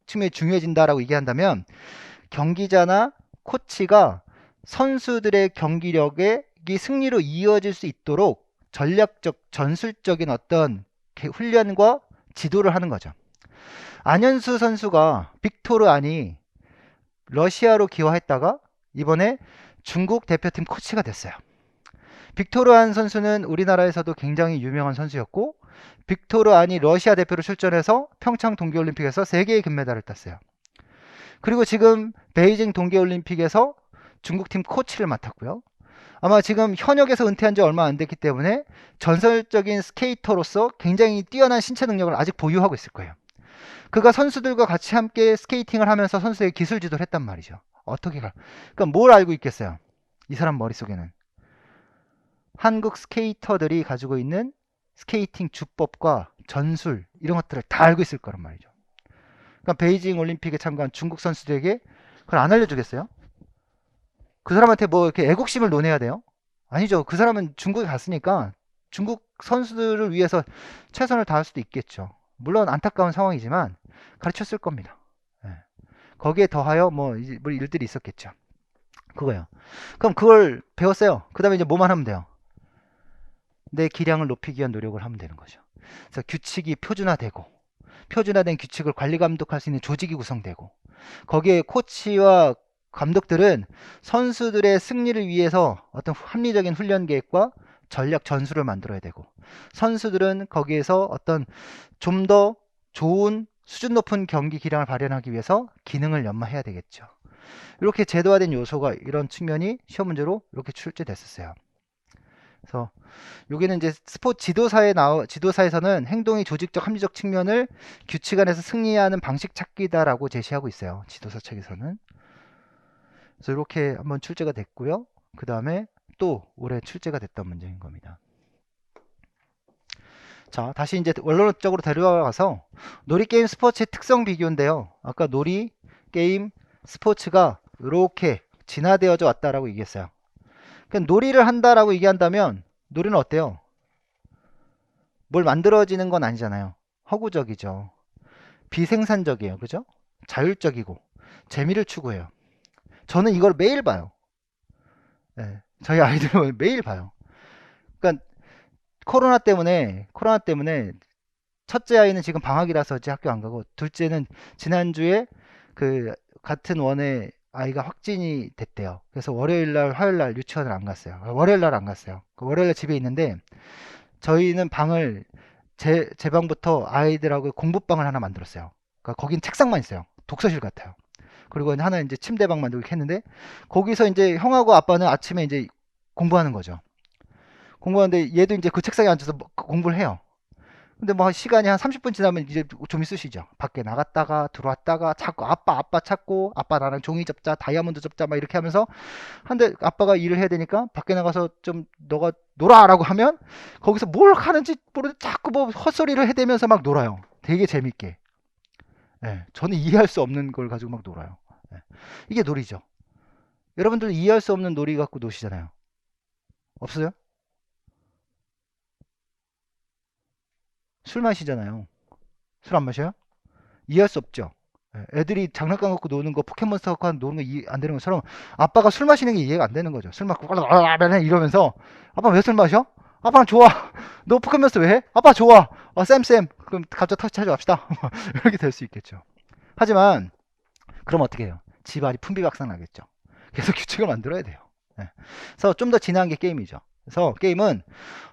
중요해진다라고 얘기한다면 경기자나 코치가 선수들의 경기력의 승리로 이어질 수 있도록 전략적, 전술적인 어떤 훈련과 지도를 하는 거죠. 안현수 선수가 빅토르 아니 러시아로 기화했다가 이번에 중국 대표팀 코치가 됐어요. 빅토르 안 선수는 우리나라에서도 굉장히 유명한 선수였고 빅토르 안이 러시아 대표로 출전해서 평창 동계올림픽에서 3개의 금메달을 땄어요. 그리고 지금 베이징 동계올림픽에서 중국팀 코치를 맡았고요. 아마 지금 현역에서 은퇴한 지 얼마 안 됐기 때문에 전설적인 스케이터로서 굉장히 뛰어난 신체 능력을 아직 보유하고 있을 거예요. 그가 선수들과 같이 함께 스케이팅을 하면서 선수의 기술 지도를 했단 말이죠. 어떻게 그러니까 뭘 알고 있겠어요? 이 사람 머릿속에는 한국 스케이터들이 가지고 있는 스케이팅 주법과 전술 이런 것들을 다 알고 있을 거란 말이죠. 그러니까 베이징 올림픽에 참가한 중국 선수들에게 그걸 안 알려주겠어요? 그 사람한테 뭐 이렇게 애국심을 논해야 돼요? 아니죠. 그 사람은 중국에 갔으니까 중국 선수들을 위해서 최선을 다할 수도 있겠죠. 물론 안타까운 상황이지만 가르쳤을 겁니다. 예. 거기에 더하여 뭐 일들이 있었겠죠. 그거예요. 그럼 그걸 배웠어요. 그 다음에 이제 뭐만 하면 돼요? 내 기량을 높이기 위한 노력을 하면 되는 거죠. 그래서 규칙이 표준화되고 표준화된 규칙을 관리 감독할 수 있는 조직이 구성되고 거기에 코치와 감독들은 선수들의 승리를 위해서 어떤 합리적인 훈련 계획과 전략 전술을 만들어야 되고 선수들은 거기에서 어떤 좀 더 좋은 수준 높은 경기 기량을 발현하기 위해서 기능을 연마해야 되겠죠. 이렇게 제도화된 요소가 이런 측면이 시험 문제로 이렇게 출제됐었어요. 그래서 여기는 이제 스포츠 지도사에서는 행동의 조직적 합리적 측면을 규칙 안에서 승리하는 방식 찾기다라고 제시하고 있어요. 지도사 책에서는. 그래서 이렇게 한번 출제가 됐고요. 그 다음에 또 올해 출제가 됐던 문제인 겁니다. 자, 다시 이제 원론적으로 데려와서 놀이게임 스포츠의 특성 비교인데요. 아까 놀이게임 스포츠가 이렇게 진화되어져 왔다라고 얘기했어요. 그러니까 놀이를 한다라고 얘기한다면 놀이는 어때요? 뭘 만들어지는 건 아니잖아요. 허구적이죠. 비생산적이에요. 그죠? 자율적이고 재미를 추구해요. 저는 이걸 매일 봐요. 네, 저희 아이들은 매일 봐요. 그러니까 코로나 때문에 첫째 아이는 지금 방학이라서 이제 학교 안 가고 둘째는 지난주에 그 같은 원의 아이가 확진이 됐대요. 그래서 월요일날 화요일날 유치원을 안 갔어요. 월요일날 안 갔어요. 월요일날 집에 있는데 저희는 방을 제 방부터 아이들하고 공부방을 하나 만들었어요. 그러니까 거긴 책상만 있어요. 독서실 같아요. 그리고 하나는 이제 침대방 만들고 했는데 거기서 이제 형하고 아빠는 아침에 이제 공부하는 거죠. 공부하는데 얘도 이제 그 책상에 앉아서 공부를 해요. 근데 뭐 시간이 한 30분 지나면 이제 좀 있으시죠. 밖에 나갔다가 들어왔다가 자꾸 아빠 찾고 아빠 나랑 종이 접자 다이아몬드 접자 막 이렇게 하면서 한데 아빠가 일을 해야 되니까 밖에 나가서 좀 너가 놀아라고 하면 거기서 뭘 하는지 모르는데 자꾸 뭐 헛소리를 해대면서 막 놀아요. 되게 재밌게. 예, 저는 이해할 수 없는 걸 가지고 막 놀아요. 예, 이게 놀이죠. 여러분들 이해할 수 없는 놀이 갖고 노시잖아요. 없어요? 술 마시잖아요. 술 안 마셔요? 이해할 수 없죠. 예, 애들이 장난감 갖고 노는 거, 포켓몬스터 갖고 노는 거 이해 안 되는 것처럼 아빠가 술 마시는 게 이해가 안 되는 거죠. 술 마시고 이러면서 아빠 왜 술 마셔? 아빠는 좋아. 너 포켓몬스터 왜 해? 아빠 좋아. 쌤. 그럼 갑자기 터치하지 맙시다. 이렇게 될 수 있겠죠. 하지만 그럼 어떻게 해요? 집안이 풍비박산 나겠죠. 그래서 규칙을 만들어야 돼요. 예. 그래서 좀 더 진화한 게 게임이죠. 그래서 게임은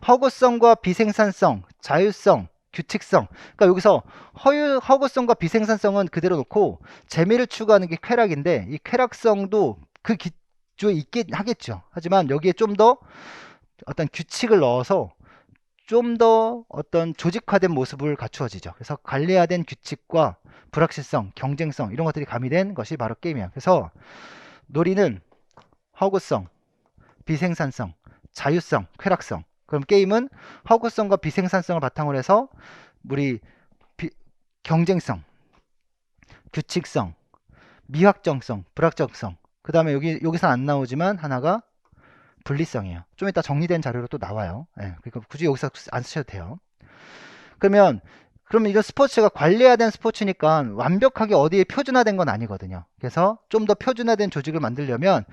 허구성과 비생산성, 자율성, 규칙성. 그러니까 여기서 허구성과 비생산성은 그대로 놓고 재미를 추구하는 게 쾌락인데 이 쾌락성도 그 기초에 있긴 하겠죠. 하지만 여기에 좀 더 어떤 규칙을 넣어서 좀 더 어떤 조직화된 모습을 갖추어지죠. 그래서 관리화된 규칙과 불확실성, 경쟁성 이런 것들이 가미된 것이 바로 게임이야. 그래서 놀이는 허구성, 비생산성, 자유성, 쾌락성. 그럼 게임은 허구성과 비생산성을 바탕으로 해서 우리 경쟁성, 규칙성, 미확정성, 불확정성. 그 다음에 여기서 안 나오지만 하나가 분리성이에요. 좀 이따 정리된 자료로 또 나와요. 예, 그러니까 굳이 여기서 안 쓰셔도 돼요. 그러면 이런 스포츠가 관리화된 스포츠니까 완벽하게 어디에 표준화된 건 아니거든요. 그래서 좀 더 표준화된 조직을 만들려면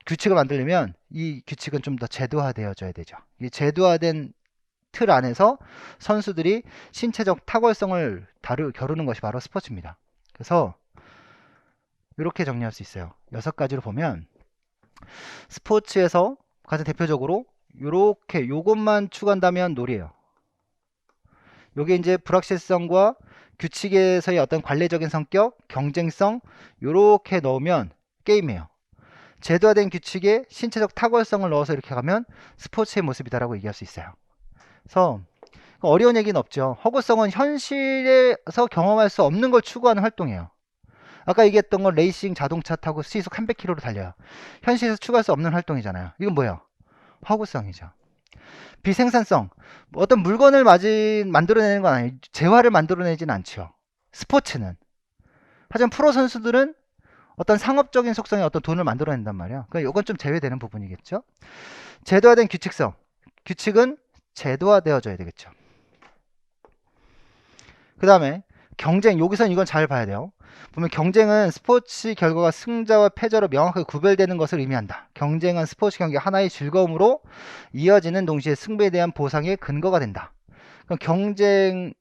규칙을 만들려면 이 규칙은 좀 더 제도화되어져야 되죠. 이 제도화된 틀 안에서 선수들이 신체적 탁월성을 겨루는 것이 바로 스포츠입니다. 그래서 이렇게 정리할 수 있어요. 6가지로 보면 스포츠에서 가장 대표적으로 이렇게 요것만 추구한다면 놀이에요. 요게 이제 불확실성과 규칙에서의 어떤 관례적인 성격, 경쟁성 요렇게 넣으면 게임이에요. 제도화된 규칙에 신체적 탁월성을 넣어서 이렇게 가면 스포츠의 모습이다라고 얘기할 수 있어요. 그래서 어려운 얘기는 없죠. 허구성은 현실에서 경험할 수 없는 걸 추구하는 활동이에요. 아까 얘기했던 건 레이싱 자동차 타고 시속 300km로 달려요. 현실에서 추구할 수 없는 활동이잖아요. 이건 뭐예요? 허구성이죠. 비생산성. 어떤 물건을 만들어내는 건 아니에요. 재화를 만들어내진 않죠. 스포츠는. 하지만 프로 선수들은 어떤 상업적인 속성의 어떤 돈을 만들어낸단 말이에요. 그러니까 이건 좀 제외되는 부분이겠죠. 제도화된 규칙성. 규칙은 제도화되어져야 되겠죠. 그 다음에 경쟁. 여기선 이건 잘 봐야 돼요. 보면 경쟁은 스포츠 결과가 승자와 패자로 명확하게 구별되는 것을 의미한다. 경쟁은 스포츠 경기 하나의 즐거움으로 이어지는 동시에 승부에 대한 보상의 근거가 된다. 그럼 경쟁에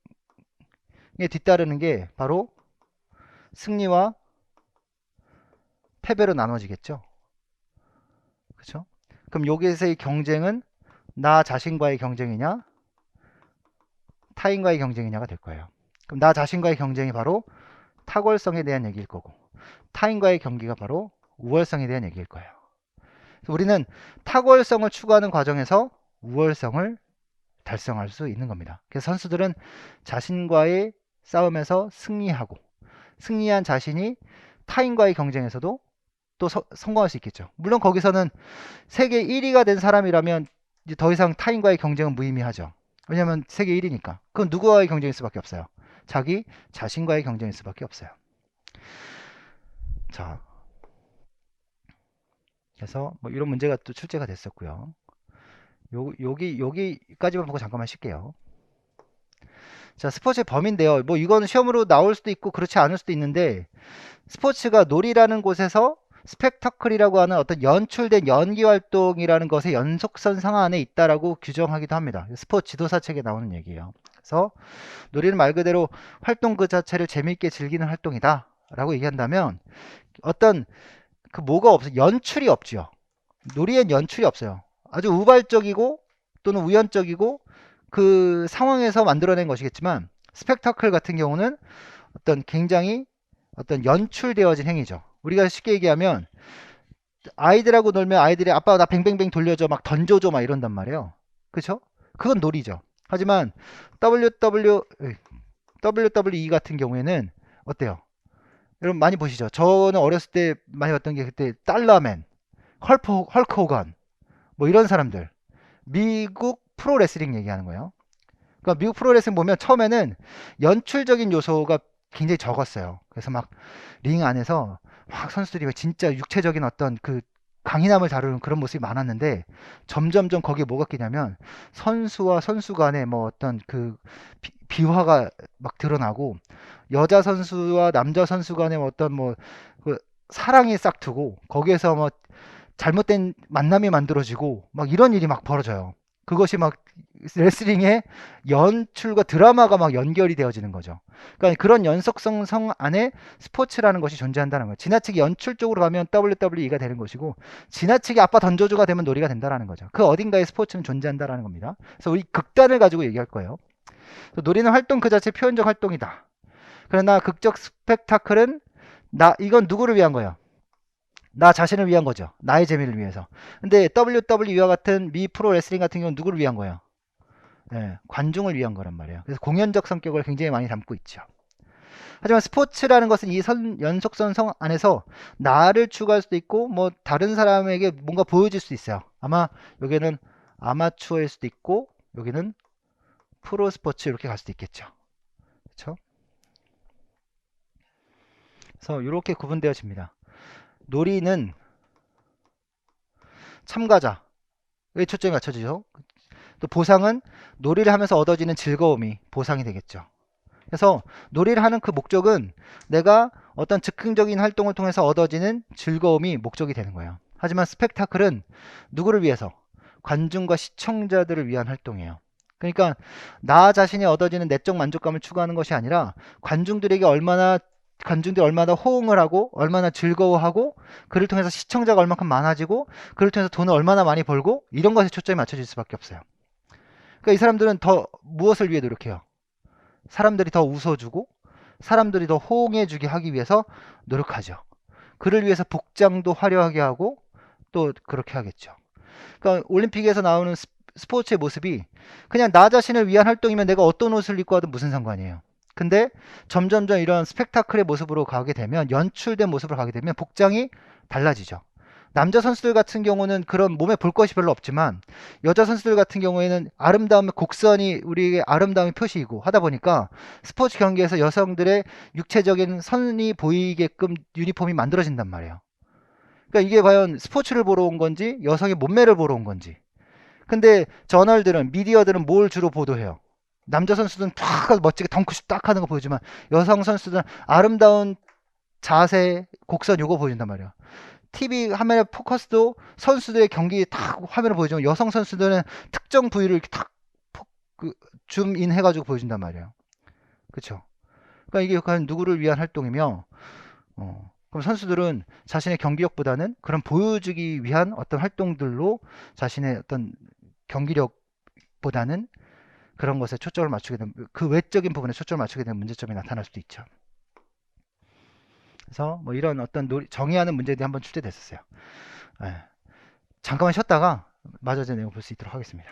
뒤따르는 게 바로 승리와 패배로 나눠지겠죠. 그렇죠? 그럼 여기에서의 경쟁은 나 자신과의 경쟁이냐 타인과의 경쟁이냐가 될 거예요. 그럼 나 자신과의 경쟁이 바로 탁월성에 대한 얘기일 거고 타인과의 경기가 바로 우월성에 대한 얘기일 거예요. 우리는 탁월성을 추구하는 과정에서 우월성을 달성할 수 있는 겁니다. 그래서 선수들은 자신과의 싸움에서 승리하고 승리한 자신이 타인과의 경쟁에서도 또 성공할 수 있겠죠. 물론 거기서는 세계 1위가 된 사람이라면 이제 더 이상 타인과의 경쟁은 무의미하죠. 왜냐하면 세계 1위니까. 그건 누구와의 경쟁일 수밖에 없어요. 자기 자신과의 경쟁일 수밖에 없어요. 자, 그래서 뭐 이런 문제가 또 출제가 됐었고요. 여기까지만 보고 잠깐만 쉴게요. 자, 스포츠의 범위인데요. 뭐 이거는 시험으로 나올 수도 있고 그렇지 않을 수도 있는데, 스포츠가 놀이라는 곳에서 스펙타클이라고 하는 어떤 연출된 연기 활동이라는 것의 연속선 상하 안에 있다라고 규정하기도 합니다. 스포츠 지도사 책에 나오는 얘기예요. 그래서 놀이는 말 그대로 활동 그 자체를 재미있게 즐기는 활동이다 라고 얘기한다면, 어떤 그 뭐가 없어, 연출이 없지요. 놀이엔 연출이 없어요. 아주 우발적이고 또는 우연적이고 그 상황에서 만들어낸 것이겠지만, 스펙타클 같은 경우는 어떤 굉장히 어떤 연출되어진 행위죠. 우리가 쉽게 얘기하면 아이들하고 놀면 아이들이 아빠 나 뱅뱅뱅 돌려줘 막 던져줘 막 이런단 말이에요. 그쵸? 그건 놀이죠. 하지만 WWE 같은 경우에는 어때요? 여러분 많이 보시죠? 저는 어렸을 때 많이 봤던 게 그때 달러맨, 헐크 호건 뭐 이런 사람들, 미국 프로레슬링 얘기하는 거예요. 그러니까 미국 프로레슬링 보면 처음에는 연출적인 요소가 굉장히 적었어요. 그래서 막 링 안에서 막 선수들이 진짜 육체적인 어떤 그 강인함을 다루는 그런 모습이 많았는데, 점점점 거기에 뭐가 끼냐면 선수와 선수 간의 뭐 어떤 그 비화가 막 드러나고, 여자 선수와 남자 선수 간의 어떤 뭐 그 사랑이 싹트고, 거기에서 뭐 잘못된 만남이 만들어지고 막 이런 일이 막 벌어져요. 그것이 막 레슬링의 연출과 드라마가 막 연결이 되어지는 거죠. 그러니까 그런 연속성 성 안에 스포츠라는 것이 존재한다는 거예요. 지나치게 연출 쪽으로 가면 WWE가 되는 것이고, 지나치게 아빠 던져줘가 되면 놀이가 된다는 거죠. 그 어딘가에 스포츠는 존재한다는 겁니다. 그래서 우리 극단을 가지고 얘기할 거예요. 놀이는 활동 그 자체 표현적 활동이다. 그러나 극적 스펙타클은 이건 누구를 위한 거예요? 나 자신을 위한 거죠. 나의 재미를 위해서. 근데 WWE와 같은 미 프로 레슬링 같은 경우는 누구를 위한 거예요? 예, 관중을 위한 거란 말이에요. 그래서 공연적 성격을 굉장히 많이 담고 있죠. 하지만 스포츠라는 것은 이 연속선 성 안에서 나를 추구할 수도 있고 뭐 다른 사람에게 뭔가 보여줄 수 있어요. 아마 여기는 아마추어일 수도 있고 여기는 프로 스포츠 이렇게 갈 수도 있겠죠. 그렇죠? 그래서 이렇게 구분되어집니다. 놀이는 참가자의 초점이 맞춰지죠. 또 보상은 놀이를 하면서 얻어지는 즐거움이 보상이 되겠죠. 그래서 놀이를 하는 그 목적은 내가 어떤 즉흥적인 활동을 통해서 얻어지는 즐거움이 목적이 되는 거예요. 하지만 스펙타클은 누구를 위해서? 관중과 시청자들을 위한 활동이에요. 그러니까 나 자신이 얻어지는 내적 만족감을 추구하는 것이 아니라 관중들이 얼마나 호응을 하고 얼마나 즐거워하고, 그를 통해서 시청자가 얼마큼 많아지고 그를 통해서 돈을 얼마나 많이 벌고, 이런 것에 초점이 맞춰질 수밖에 없어요. 그러니까 이 사람들은 더 무엇을 위해 노력해요? 사람들이 더 웃어주고 사람들이 더 호응해주게 하기 위해서 노력하죠. 그를 위해서 복장도 화려하게 하고 또 그렇게 하겠죠. 그러니까 올림픽에서 나오는 스포츠의 모습이 그냥 나 자신을 위한 활동이면 내가 어떤 옷을 입고 하든 무슨 상관이에요. 근데 점점점 이런 스펙타클의 모습으로 가게 되면, 연출된 모습으로 가게 되면 복장이 달라지죠. 남자 선수들 같은 경우는 그런 몸에 볼 것이 별로 없지만, 여자 선수들 같은 경우에는 아름다움의 곡선이 우리의 아름다움의 표시이고 하다 보니까 스포츠 경기에서 여성들의 육체적인 선이 보이게끔 유니폼이 만들어진단 말이에요. 그러니까 이게 과연 스포츠를 보러 온 건지 여성의 몸매를 보러 온 건지. 근데 미디어들은 뭘 주로 보도해요? 남자 선수들은 탁 멋지게 덩크슛 딱 하는 거 보여주면, 여성 선수들은 아름다운 자세, 곡선 요거 보여준단 말이에요. TV 화면의 포커스도 선수들의 경기 딱 화면을 보여주면, 여성 선수들은 특정 부위를 이렇게 탁 줌인 해가지고 보여준단 말이에요. 그쵸? 그러니까 이게 과연 누구를 위한 활동이며, 그럼 선수들은 자신의 경기력보다는 그런 보여주기 위한 어떤 활동들로 자신의 어떤 경기력보다는 그런 것에 초점을 맞추게 되면, 그 외적인 부분에 초점을 맞추게 되는 문제점이 나타날 수도 있죠. 그래서 뭐 이런 어떤 정의하는 문제들이 한번 출제됐었어요. 예. 잠깐만 쉬었다가 마저 제 내용 볼 수 있도록 하겠습니다.